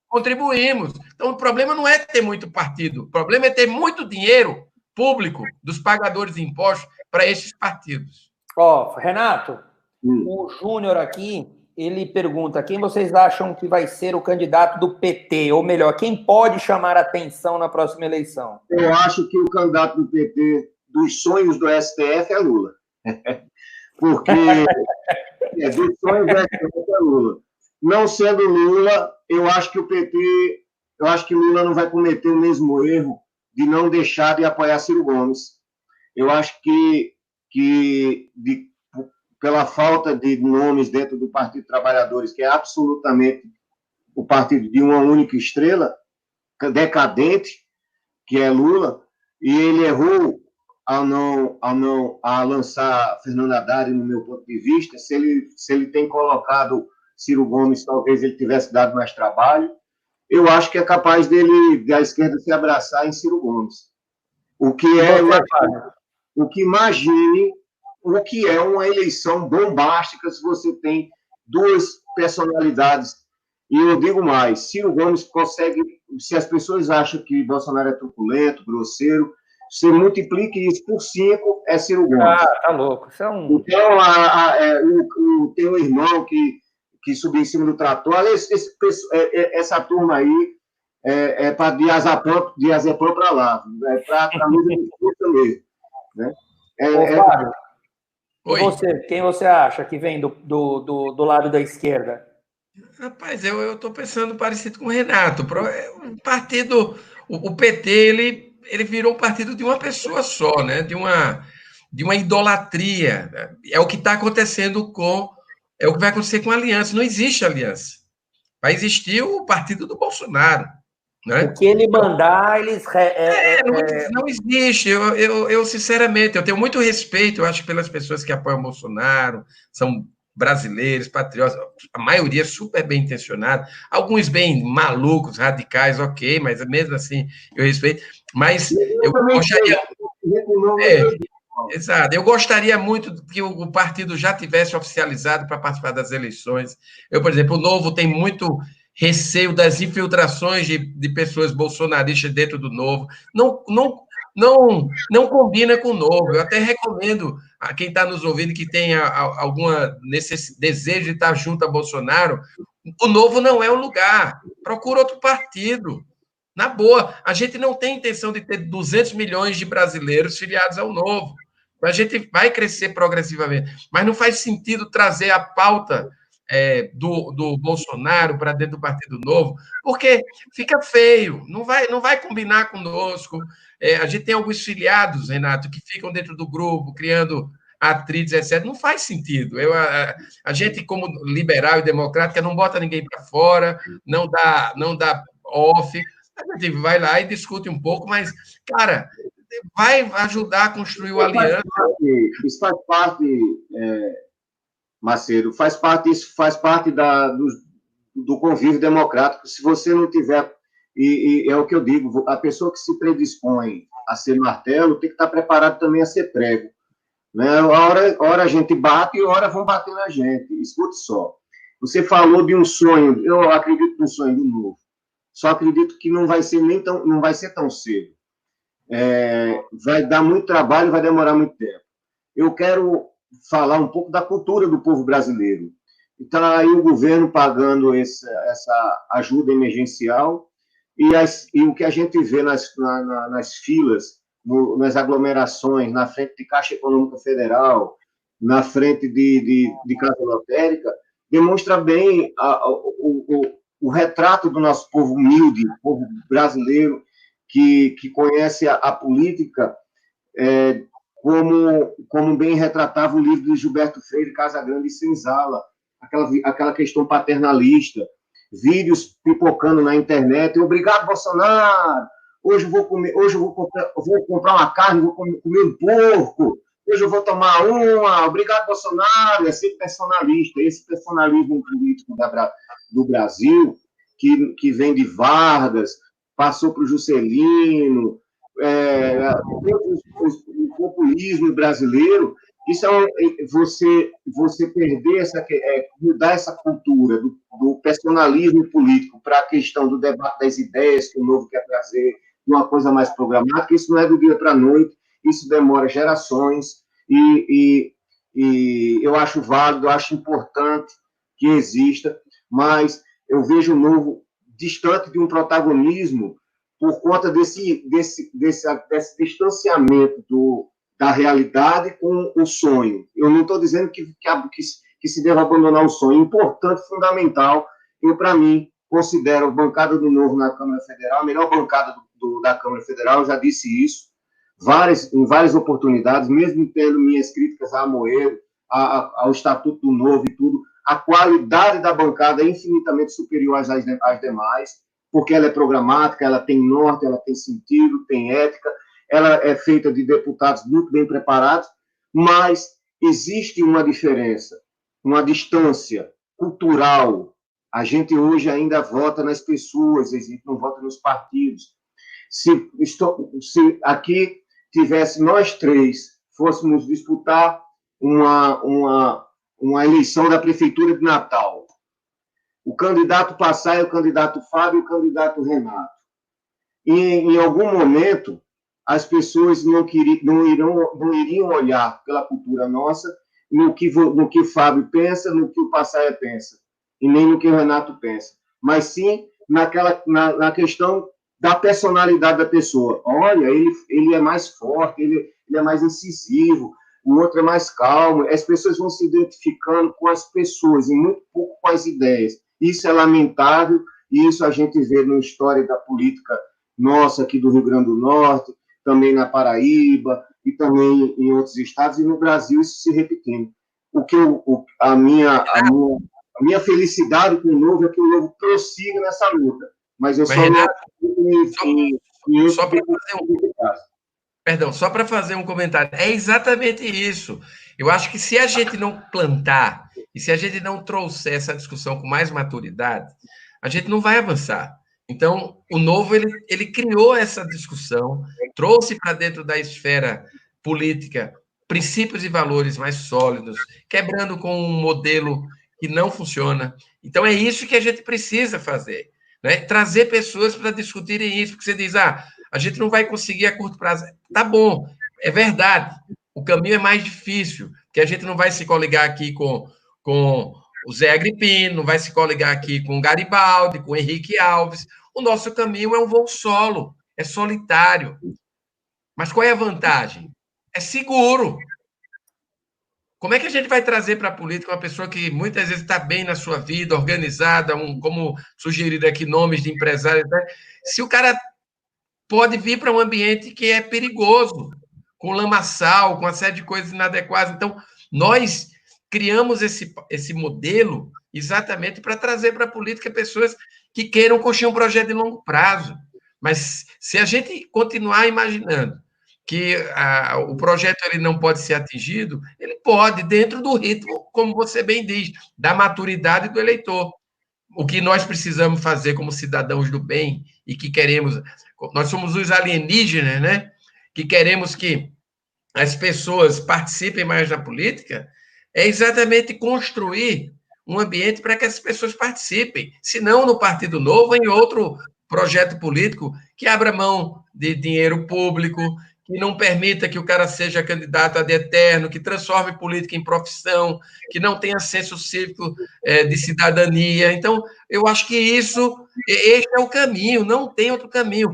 Contribuímos. Então, o problema não é ter muito partido, o problema é ter muito dinheiro público dos pagadores de impostos para esses partidos. Renato, o Júnior aqui, ele pergunta, quem vocês acham que vai ser o candidato do PT? Ou melhor, quem pode chamar a atenção na próxima eleição? Eu acho que o candidato do PT, dos sonhos do STF, é Lula. Porque dos sonhos do STF é Lula. Não sendo Lula, eu acho que o PT, eu acho que Lula não vai cometer o mesmo erro de não deixar de apoiar Ciro Gomes. Eu acho que pela falta de nomes dentro do Partido Trabalhadores, que é absolutamente o partido de uma única estrela, decadente, que é Lula, e ele errou a lançar Fernando Haddad, no meu ponto de vista. Se ele tem colocado Ciro Gomes, talvez ele tivesse dado mais trabalho. Eu acho que é capaz da esquerda se abraçar em Ciro Gomes. O que imagine o que é uma eleição bombástica se você tem duas personalidades. E eu digo mais, Ciro Gomes consegue, se as pessoas acham que Bolsonaro é truculento, grosseiro, Você multiplique isso por 5, é Ciro Gomes. Ah, tá louco. Isso é um... Então, o teu irmão que subiu em cima do trator, essa turma aí é para Diazepam para lá, é para a camisa de força mesmo. Né? Ô, Fábio, e você, quem você acha que vem do lado da esquerda? Rapaz, eu estou pensando parecido com o Renato. O partido, o PT, ele virou um partido de uma pessoa só, né? De uma idolatria. É o que está acontecendo é o que vai acontecer com a aliança. Não existe aliança. Vai existir o partido do Bolsonaro. Né? O que ele mandar, eles... Não existe. Eu, sinceramente, eu tenho muito respeito, eu acho, pelas pessoas que apoiam o Bolsonaro, são brasileiros, patriotas, a maioria super bem intencionada, alguns bem malucos, radicais, ok, mas mesmo assim eu respeito. Mas eu gostaria... Exato. Eu gostaria muito que o partido já tivesse oficializado para participar das eleições. Eu, por exemplo, o Novo tem muito receio das infiltrações de pessoas bolsonaristas dentro do Novo. Não combina com o Novo. Eu até recomendo a quem está nos ouvindo que tenha alguma desejo de estar junto a Bolsonaro, o Novo não é o lugar. Procura outro partido. Na boa, a gente não tem intenção de ter 200 milhões de brasileiros filiados ao Novo. A gente vai crescer progressivamente, mas não faz sentido trazer a pauta do Bolsonaro para dentro do Partido Novo, porque fica feio, não vai combinar conosco. A gente tem alguns filiados, Renato, que ficam dentro do grupo, criando atritos, etc. Não faz sentido. A gente, como liberal e democrática, não bota ninguém para fora, não dá off. A gente vai lá e discute um pouco, mas, cara, vai ajudar a construir o aliança. Isso faz parte, Macedo, isso faz parte do convívio democrático. Se você não tiver, e é o que eu digo, a pessoa que se predispõe a ser martelo tem que estar preparado também a ser prego. Né? Hora a gente bate e hora vão bater na gente. Escute só. Você falou de um sonho, eu acredito no sonho do Novo. Só acredito que não vai ser tão cedo. Vai dar muito trabalho, vai demorar muito tempo. Eu quero falar um pouco da cultura do povo brasileiro. Então, aí o governo pagando essa ajuda emergencial e o que a gente vê nas filas, nas aglomerações, na frente de Caixa Econômica Federal, na frente de Casa Lotérica, demonstra bem o retrato do nosso povo humilde, povo brasileiro, que conhece a política, como bem retratava o livro de Gilberto Freire, Casagrande e Senzala, aquela questão paternalista, vídeos pipocando na internet, obrigado, Bolsonaro, hoje eu vou comprar uma carne, vou comer um porco, hoje eu vou tomar uma, obrigado, Bolsonaro, é sempre personalista, esse personalismo político do Brasil, que vem de Vargas, passou para o Juscelino, o populismo brasileiro, isso você perder mudar essa cultura do personalismo político para a questão do debate das ideias que o Novo quer trazer, uma coisa mais programática, isso não é do dia para a noite, isso demora gerações, e eu acho válido, eu acho importante que exista, mas eu vejo o Novo distante de um protagonismo por conta desse distanciamento da realidade com o sonho. Eu não estou dizendo que se deve abandonar o sonho. Importante, fundamental. Eu, para mim, considero a bancada do Novo na Câmara Federal a melhor bancada da Câmara Federal. Eu já disse isso em várias oportunidades, mesmo tendo minhas críticas a Amoedo, ao Estatuto do Novo e tudo. A qualidade da bancada é infinitamente superior às demais, porque ela é programática, ela tem norte, ela tem sentido, tem ética, ela é feita de deputados muito bem preparados, mas existe uma diferença, uma distância cultural. A gente hoje ainda vota nas pessoas, a gente não vota nos partidos. Se aqui tivesse nós três, fôssemos disputar uma eleição da Prefeitura de Natal, o candidato Passai, o candidato Fábio e o candidato Renato. E, em algum momento, as pessoas não iriam olhar pela cultura nossa no que o Fábio pensa, no que o Passaia pensa, e nem no que o Renato pensa, mas sim na questão da personalidade da pessoa. Olha, ele é mais forte, ele é mais incisivo, o outro é mais calmo. As pessoas vão se identificando com as pessoas e muito pouco com as ideias. Isso é lamentável, e isso a gente vê na história da política nossa aqui do Rio Grande do Norte, também na Paraíba e também em outros estados, e no Brasil isso se repetindo. A minha felicidade com o Novo é que o Novo prossiga nessa luta, mas eu só não Perdão, só para fazer um comentário. É exatamente isso. Eu acho que se a gente não plantar e se a gente não trouxer essa discussão com mais maturidade, a gente não vai avançar. Então, o Novo, ele criou essa discussão, trouxe para dentro da esfera política princípios e valores mais sólidos, quebrando com um modelo que não funciona. Então, é isso que a gente precisa fazer, né? Trazer pessoas para discutirem isso, porque você diz, a gente não vai conseguir a curto prazo. Tá bom, é verdade. O caminho é mais difícil, porque a gente não vai se coligar aqui com o Zé Agripino, não vai se coligar aqui com o Garibaldi, com o Henrique Alves. O nosso caminho é um voo solo, é solitário. Mas qual é a vantagem? É seguro. Como é que a gente vai trazer para a política uma pessoa que muitas vezes está bem na sua vida, organizada, como sugerido aqui, nomes de empresários, né? Se o cara pode vir para um ambiente que é perigoso, com lamaçal, com uma série de coisas inadequadas. Então, nós criamos esse modelo exatamente para trazer para a política pessoas que queiram construir um projeto de longo prazo. Mas se a gente continuar imaginando que o projeto ele não pode ser atingido, ele pode, dentro do ritmo, como você bem diz, da maturidade do eleitor. O que nós precisamos fazer como cidadãos do bem e que queremos... Nós somos os alienígenas, né? Que queremos que as pessoas participem mais da política, é exatamente construir um ambiente para que as pessoas participem. Se não no Partido Novo, em outro projeto político que abra mão de dinheiro público, que não permita que o cara seja candidato ad eterno, que transforme política em profissão, que não tenha senso cívico de cidadania. Então, eu acho que este é o caminho, não tem outro caminho.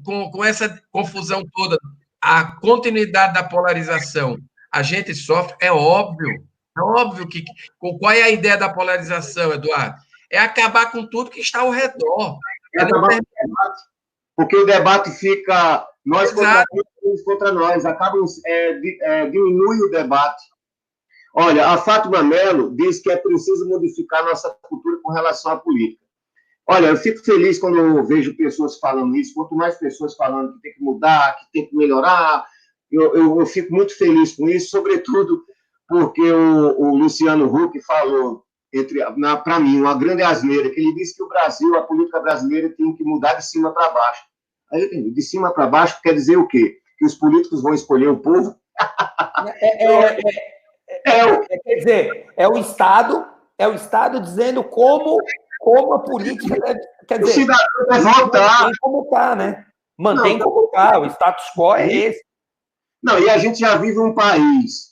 Com essa confusão toda, a continuidade da polarização, a gente sofre, é óbvio que... Qual é a ideia da polarização, Eduardo? É acabar com tudo que está ao redor. Porque o debate fica nós contra nós, diminui o debate. Olha, a Fátima Mello diz que é preciso modificar nossa cultura com relação à política. Olha, eu fico feliz quando eu vejo pessoas falando isso, quanto mais pessoas falando que tem que mudar, que tem que melhorar, eu fico muito feliz com isso, sobretudo porque o Luciano Huck falou, para mim, uma grande asneira, que ele disse que o Brasil, a política brasileira tem que mudar de cima para baixo. Aí eu entendi, de cima para baixo quer dizer o quê? Que os políticos vão escolher o povo? Quer dizer, é o Estado dizendo como a política deve... Quer dizer, o cidadão vai votar. Mantém como está, né? Mantém como está, o status quo é esse. Não, e a gente já vive um país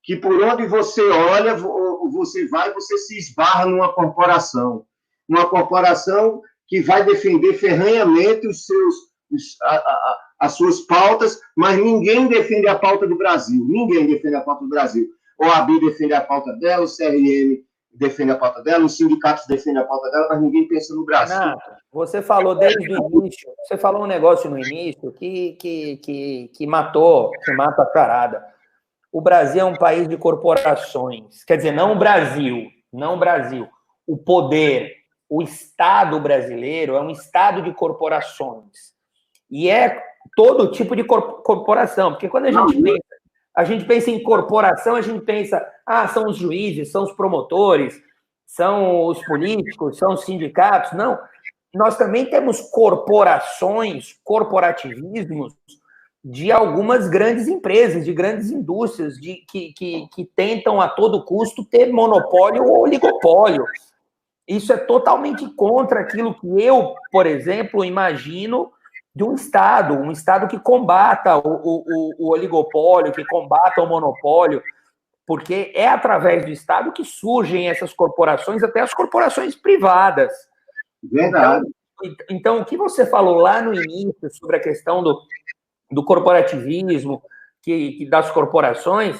que por onde você olha, você se esbarra numa corporação. Uma corporação que vai defender ferrenhamente as suas pautas, mas ninguém defende a pauta do Brasil. Ninguém defende a pauta do Brasil. O OAB defende a pauta dela, o CRM defende a pauta dela, os sindicatos defendem a pauta dela, mas ninguém pensa no Brasil. Não, você falou desde o início, você falou um negócio no início que mata a charada. O Brasil é um país de corporações. Quer dizer, não o Brasil. O poder, o Estado brasileiro é um Estado de corporações. E é todo tipo de corporação. Porque quando a gente pensa em corporação, a gente pensa, são os juízes, são os promotores, são os políticos, são os sindicatos. Não, nós também temos corporações, corporativismos de algumas grandes empresas, de grandes indústrias, que tentam a todo custo ter monopólio ou oligopólio. Isso é totalmente contra aquilo que eu, por exemplo, imagino um Estado que combata o oligopólio, que combata o monopólio, porque é através do Estado que surgem essas corporações, até as corporações privadas. Verdade. Então, o que você falou lá no início sobre a questão do corporativismo, das corporações,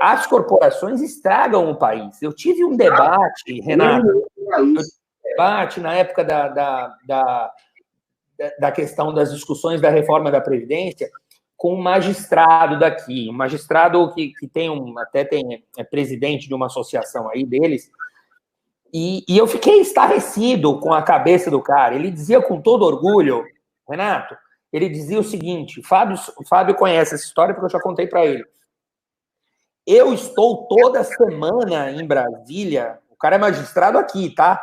as corporações estragam o país. Eu tive um debate, Renato, na época da questão das discussões da reforma da Previdência, com um magistrado daqui, um magistrado que é presidente de uma associação aí deles, e eu fiquei estarrecido com a cabeça do cara. Ele dizia com todo orgulho, Renato, ele dizia o seguinte, o Fábio conhece essa história porque eu já contei para ele. Eu estou toda semana em Brasília, o cara é magistrado aqui, tá?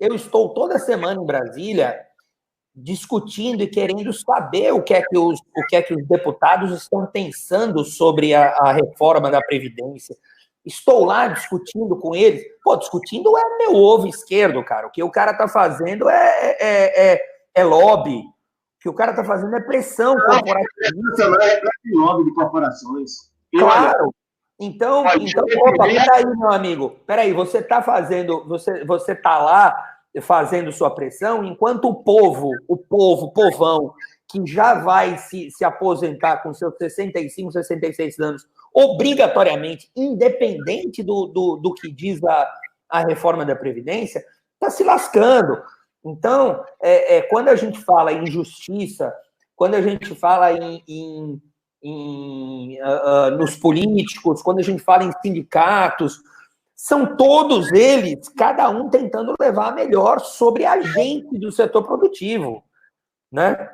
Eu estou toda semana em Brasília discutindo e querendo saber o que é que os deputados estão pensando sobre a reforma da Previdência. Estou lá discutindo com eles. Pô, discutindo é meu ovo esquerdo, cara. O que o cara está fazendo é lobby. O que o cara está fazendo é pressão corporativa. É lobby de corporações. Claro. Então, opa, peraí, meu amigo. Peraí, você está fazendo... Você está lá fazendo sua pressão, enquanto o povão, que já vai se aposentar com seus 65, 66 anos, obrigatoriamente, independente do que diz a reforma da Previdência, está se lascando. Então, quando a gente fala em justiça, quando a gente fala nos políticos, quando a gente fala em sindicatos, são todos eles, cada um tentando levar a melhor sobre a gente do setor produtivo, né?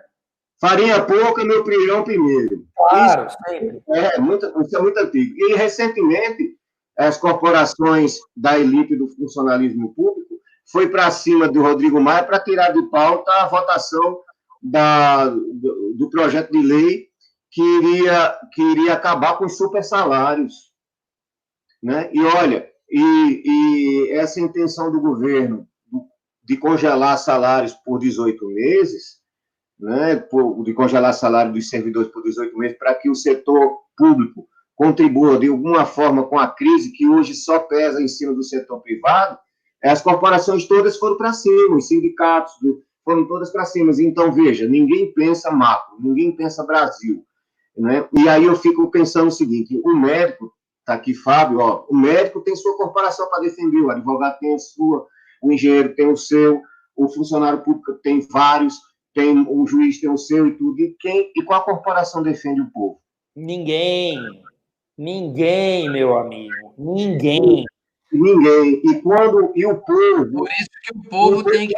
Farinha pouca, meu pirão primeiro. Claro, sempre. Isso é muito antigo. E, recentemente, as corporações da elite do funcionalismo público foi para cima do Rodrigo Maia para tirar de pauta a votação do projeto de lei que iria acabar com os supersalários. Né? E, olha, e essa intenção do governo de congelar salários por 18 meses, né, de congelar salário dos servidores por 18 meses, para que o setor público contribua de alguma forma com a crise que hoje só pesa em cima do setor privado, as corporações todas foram para cima, os sindicatos foram todas para cima. Então, veja, ninguém pensa macro, ninguém pensa Brasil. Né? E aí eu fico pensando o seguinte, o médico, está aqui Fábio, ó, o médico tem sua corporação para defender, o advogado tem a sua, o engenheiro tem o seu, o funcionário público tem vários, o juiz tem o seu e tudo. E qual a corporação defende o povo? Ninguém, meu amigo, ninguém. E o povo... Por isso que o povo tem que...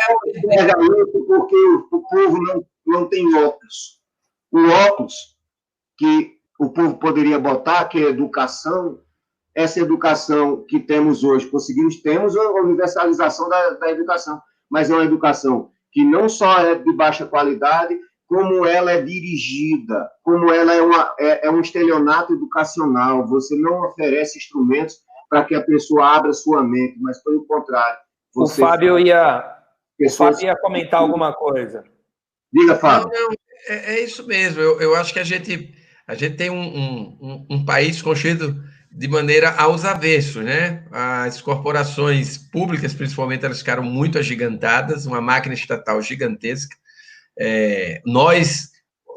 Porque o povo não tem óculos. O óculos que o povo poderia botar, que é educação, essa educação que temos hoje, temos a universalização da educação, mas é uma educação que não só é de baixa qualidade, como ela é dirigida, como ela é um estelionato educacional. Você não oferece instrumentos para que a pessoa abra sua mente, mas, pelo contrário... O Fábio ia comentar alguma coisa. Diga, Fábio. Não, é isso mesmo. Eu acho que a gente tem um país construído de maneira aos avessos, né? As corporações públicas, principalmente, elas ficaram muito agigantadas, uma máquina estatal gigantesca. Nós,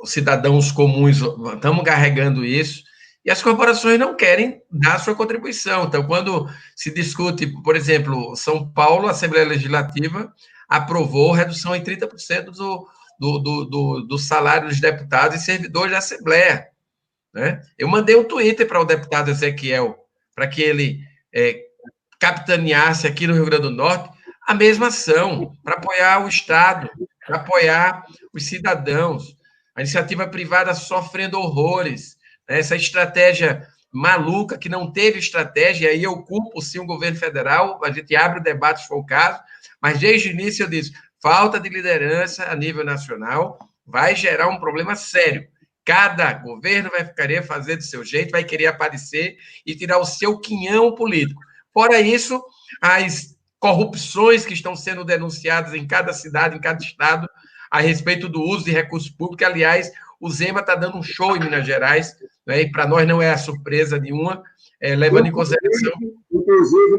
cidadãos comuns, estamos carregando isso, e as corporações não querem dar sua contribuição. Então, quando se discute, por exemplo, São Paulo, a Assembleia Legislativa aprovou redução em 30% do salário dos deputados e servidores da Assembleia. Né? Eu mandei um Twitter para o deputado Ezequiel, para que ele capitaneasse aqui no Rio Grande do Norte a mesma ação, para apoiar o Estado, para apoiar os cidadãos. A iniciativa privada sofrendo horrores, né? Essa estratégia maluca, que não teve estratégia, e aí eu culpo, sim, o governo federal, a gente abre o debate, se for o caso, mas desde o início eu disse, falta de liderança a nível nacional vai gerar um problema sério. Cada governo vai querer fazer do seu jeito, vai querer aparecer e tirar o seu quinhão político. Fora isso, as corrupções que estão sendo denunciadas em cada cidade, em cada estado, a respeito do uso de recursos públicos. Aliás, o Zema está dando um show em Minas Gerais, né? E para nós não é surpresa nenhuma, levando em consideração... Inclusive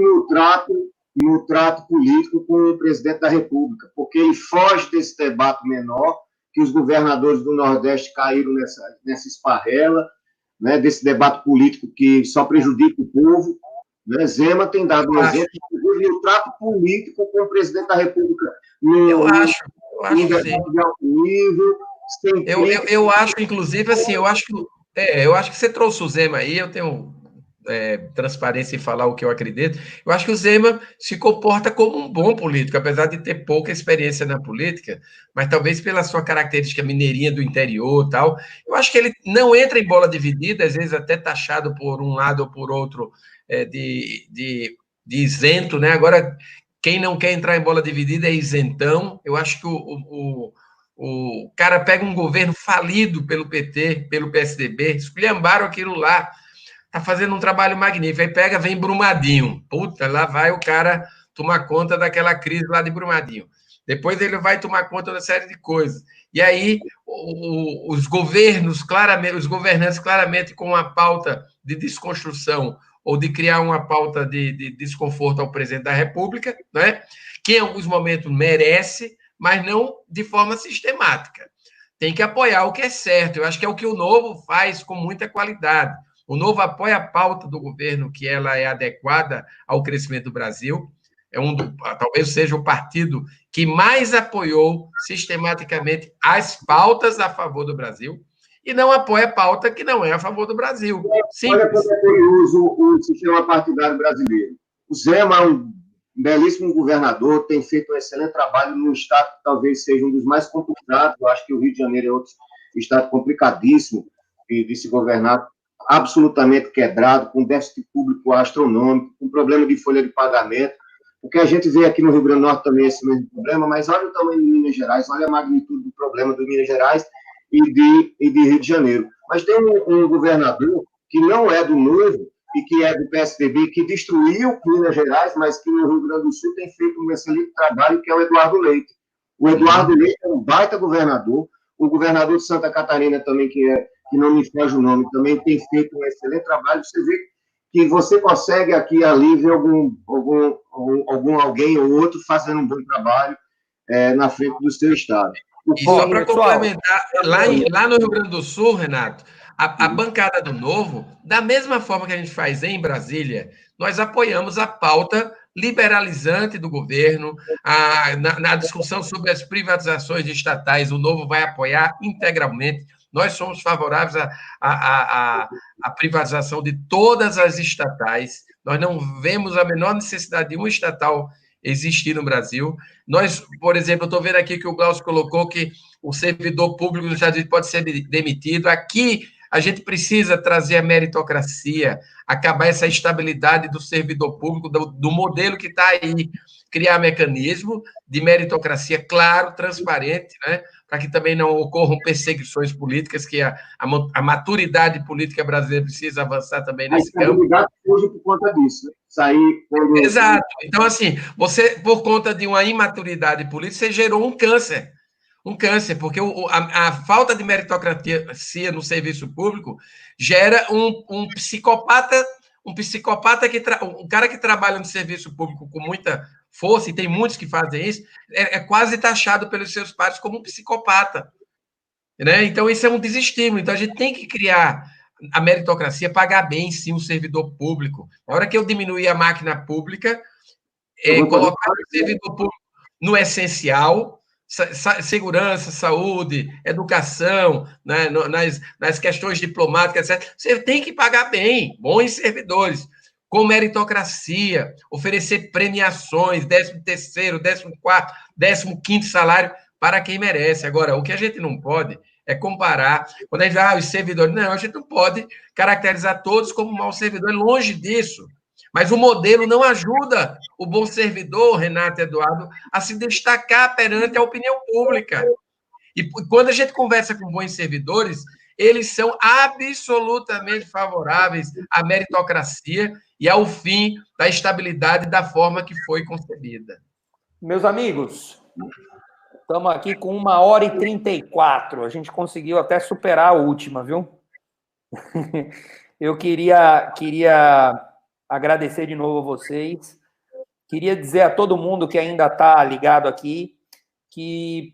no trato político com o presidente da República, porque ele foge desse debate menor, que os governadores do Nordeste caíram nessa esparrela, né, desse debate político que só prejudica o povo. Né? Zema tem dado um exemplo, inclusive, no trato político com o presidente da República. Eu acho sim. De alto nível, eu acho, inclusive, assim, eu acho que você trouxe o Zema aí, eu tenho transparência em falar o que eu acredito. Eu acho que o Zema se comporta como um bom político, apesar de ter pouca experiência na política, mas talvez pela sua característica mineirinha do interior e tal, eu acho que ele não entra em bola dividida, às vezes até taxado por um lado ou por outro de isento, né? Agora, quem não quer entrar em bola dividida é isentão. Eu acho que o cara pega um governo falido pelo PT, pelo PSDB, esculhambaram aquilo lá, tá fazendo um trabalho magnífico. Aí vem Brumadinho. Puta, lá vai o cara tomar conta daquela crise lá de Brumadinho. Depois ele vai tomar conta da série de coisas. E aí os governantes claramente com uma pauta de desconstrução ou de criar uma pauta de desconforto ao presidente da República, né? Que em alguns momentos merece, mas não de forma sistemática. Tem que apoiar o que é certo. Eu acho que é o que o Novo faz com muita qualidade. O Novo apoia a pauta do governo, que ela é adequada ao crescimento do Brasil. Talvez seja o partido que mais apoiou sistematicamente as pautas a favor do Brasil e não apoia a pauta que não é a favor do Brasil. Olha como é curioso o sistema partidário brasileiro. O Zema é um belíssimo governador, tem feito um excelente trabalho num estado que talvez seja um dos mais complicados. Eu acho que o Rio de Janeiro é outro estado complicadíssimo de se governar, absolutamente quebrado, com déficit público astronômico, com problema de folha de pagamento. O que a gente vê aqui no Rio Grande do Norte também é esse mesmo problema, mas olha o tamanho de Minas Gerais, olha a magnitude do problema de Minas Gerais e de Rio de Janeiro. Mas tem um governador que não é do Novo e que é do PSDB, que destruiu Minas Gerais, mas que no Rio Grande do Sul tem feito um excelente trabalho, que é o Eduardo Leite. O Eduardo Leite é um baita governador, o governador de Santa Catarina também, que não me foge o nome, também tem feito um excelente trabalho. Você vê que você consegue aqui e ali ver alguém ou outro fazendo um bom trabalho na frente do seu estado. E só para complementar, lá no Rio Grande do Sul, Renato, a bancada do Novo, da mesma forma que a gente faz em Brasília, nós apoiamos a pauta liberalizante do governo, na discussão sobre as privatizações de estatais, o Novo vai apoiar integralmente. Nós somos favoráveis à privatização de todas as estatais. Nós não vemos a menor necessidade de uma estatal existir no Brasil. Nós, por exemplo, eu estou vendo aqui que o Glaucio colocou que o servidor público dos Estados Unidos pode ser demitido. Aqui, a gente precisa trazer a meritocracia, acabar essa estabilidade do servidor público, do modelo que está aí, criar mecanismo de meritocracia claro, transparente, né? Para que também não ocorram perseguições políticas, que a maturidade política brasileira precisa avançar também nesse campo. A estabilidade surge por conta disso, né? Exato. Então, assim, você, por conta de uma imaturidade política, você gerou um câncer. Porque a falta de meritocracia no serviço público gera um psicopata, um cara que trabalha no serviço público com muita força, e tem muitos que fazem isso, é quase taxado pelos seus pares como um psicopata. Né? Então, isso é um desestímulo. Então, a gente tem que criar a meritocracia, pagar bem, sim, o servidor público. Na hora que eu diminuir a máquina pública, colocar o servidor público no essencial, segurança, saúde, educação, né, nas questões diplomáticas, etc. Você tem que pagar bem, bons servidores, com meritocracia, oferecer premiações, 13º, 14º, 15º salário para quem merece. Agora, o que a gente não pode é comparar, quando a gente vai, os servidores, não, a gente não pode caracterizar todos como mau servidor, longe disso. Mas o modelo não ajuda o bom servidor, Renato e Eduardo, a se destacar perante a opinião pública. E quando a gente conversa com bons servidores, eles são absolutamente favoráveis à meritocracia e ao fim da estabilidade da forma que foi concebida. Meus amigos, Estamos aqui com 1h34. A gente conseguiu até superar a última, viu? Eu queria agradecer de novo a vocês. Queria dizer a todo mundo que ainda está ligado aqui que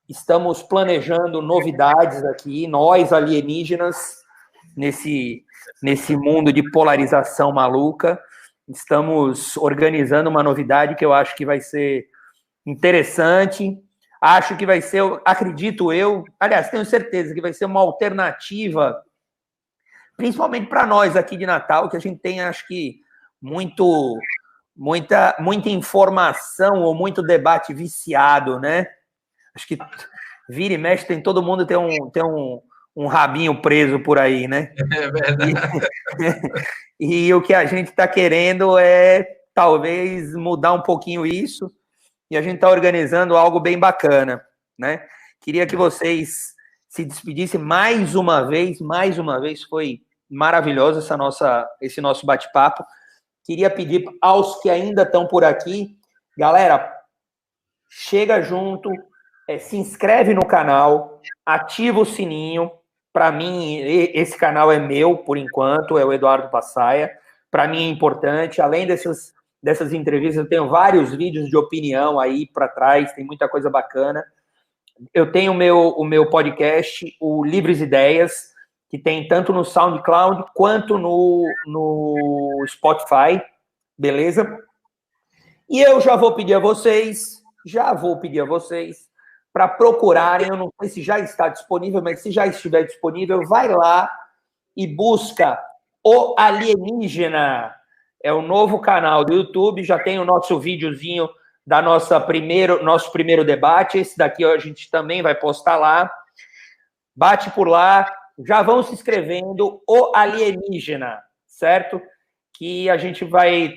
estamos planejando novidades aqui, nós alienígenas, nesse mundo de polarização maluca. Estamos organizando uma novidade que eu acho que vai ser interessante. Acho que vai ser, acredito eu, aliás, tenho certeza que vai ser uma alternativa, principalmente para nós aqui de Natal, que a gente tem, acho que, muita informação ou muito debate viciado, né? Acho que vira e mexe, todo mundo tem um rabinho preso por aí, né? É verdade. E o que a gente está querendo é, talvez, mudar um pouquinho isso, e a gente está organizando algo bem bacana, né? Queria que vocês se despedissem mais uma vez, foi maravilhoso esse nosso bate-papo. Queria pedir aos que ainda estão por aqui, galera, chega junto, se inscreve no canal, ativa o sininho. Para mim, esse canal é meu, por enquanto, é o Eduardo Passaia. Para mim é importante, além dessas entrevistas, eu tenho vários vídeos de opinião aí para trás, tem muita coisa bacana. Eu tenho o meu podcast, o Livres Ideias, que tem tanto no SoundCloud quanto no Spotify, beleza? E eu já vou pedir a vocês para procurarem, eu não sei se já está disponível, mas se já estiver disponível, vai lá e busca O Alienígena. É o novo canal do YouTube, já tem o nosso videozinho da nosso primeiro debate. Esse daqui a gente também vai postar lá. Bate por lá, já vão se inscrevendo, O Alienígena, certo? Que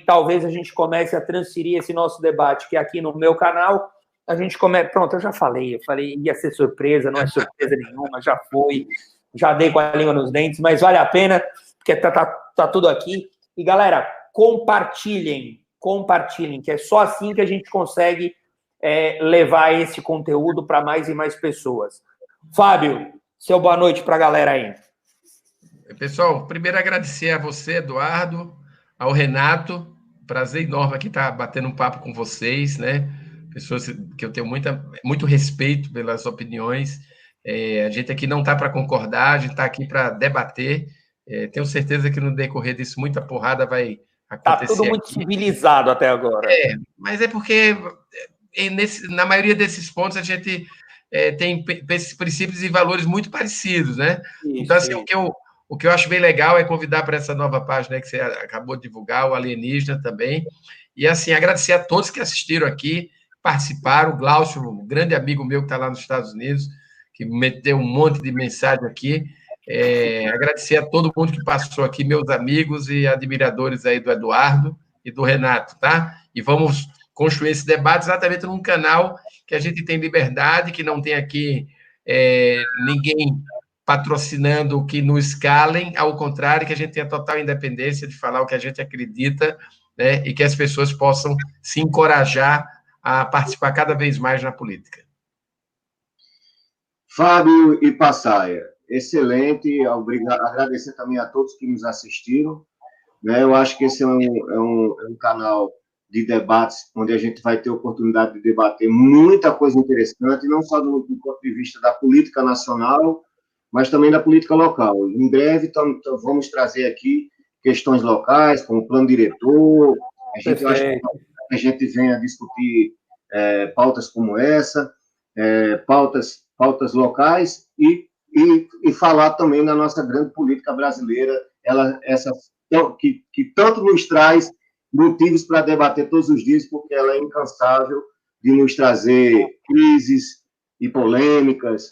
talvez a gente comece a transferir esse nosso debate, que é aqui no meu canal, a gente começa... Pronto, eu falei, ia ser surpresa, não é surpresa nenhuma, já foi, já dei com a língua nos dentes, mas vale a pena, porque tá tudo aqui. E, galera, compartilhem, que é só assim que a gente consegue levar esse conteúdo para mais e mais pessoas. Fábio, seu boa noite para a galera aí. Pessoal, primeiro agradecer a você, Eduardo, ao Renato, prazer enorme aqui estar batendo um papo com vocês, né? Pessoas que eu tenho muito respeito pelas opiniões. A gente aqui não está para concordar, a gente está aqui para debater. Tenho certeza que no decorrer disso muita porrada vai acontecer. Está tudo muito civilizado até agora. Mas é porque na maioria desses pontos a gente tem princípios e valores muito parecidos, né? Isso, então, assim, o que eu acho bem legal é convidar para essa nova página que você acabou de divulgar, o Alienígena também. E, assim, agradecer a todos que assistiram aqui, participaram. O Glaucio, um grande amigo meu que está lá nos Estados Unidos, que meteu um monte de mensagem aqui. Agradecer a todo mundo que passou aqui, meus amigos e admiradores aí do Eduardo e do Renato, tá? E vamos construir esse debate exatamente num canal que a gente tem liberdade, que não tem aqui ninguém patrocinando que nos calem, ao contrário, que a gente tenha total independência de falar o que a gente acredita, né? E que as pessoas possam se encorajar a participar cada vez mais na política. Fábio e Passaia, excelente, obrigado, agradecer também a todos que nos assistiram, né? Eu acho que esse é um canal de debates onde a gente vai ter oportunidade de debater muita coisa interessante, não só do ponto de vista da política nacional, mas também da política local. Em breve vamos trazer aqui questões locais, como o plano diretor, eu acho que a gente venha discutir pautas como essa, pautas locais e falar também da nossa grande política brasileira, que tanto nos traz motivos para debater todos os dias, porque ela é incansável de nos trazer crises e polêmicas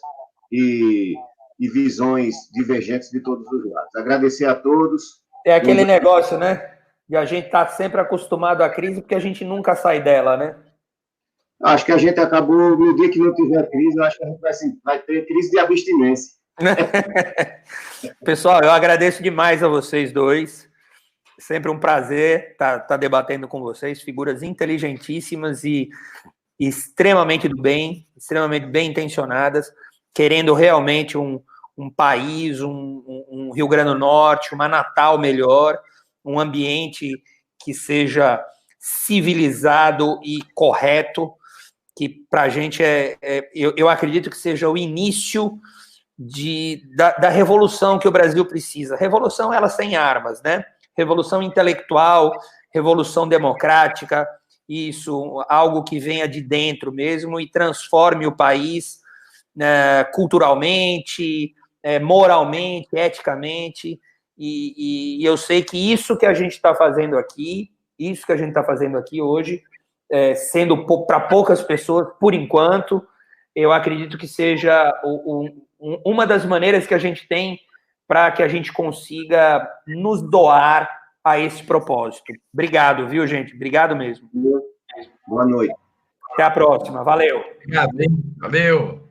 e visões divergentes de todos os lados. Agradecer a todos. É aquele negócio, né? E a gente está sempre acostumado à crise, porque a gente nunca sai dela, né? Acho que a gente acabou, no dia que não tiver crise, eu acho que a gente vai ter crise de abstinência. Pessoal, eu agradeço demais a vocês dois. Sempre um prazer estar debatendo com vocês, figuras inteligentíssimas e extremamente do bem, extremamente bem intencionadas, querendo realmente um país, um Rio Grande do Norte, uma Natal melhor, um ambiente que seja civilizado e correto, que para a gente eu acredito que seja o início da revolução que o Brasil precisa. Revolução, ela sem armas, né? Revolução intelectual, revolução democrática, isso, algo que venha de dentro mesmo e transforme o país culturalmente, moralmente, eticamente, e eu sei que isso que a gente está fazendo aqui, hoje, sendo para poucas pessoas, por enquanto, eu acredito que seja uma das maneiras que a gente tem para que a gente consiga nos doar a esse propósito. Obrigado, viu, gente? Obrigado mesmo. Boa noite. Até a próxima. Valeu. Obrigado, hein? Valeu.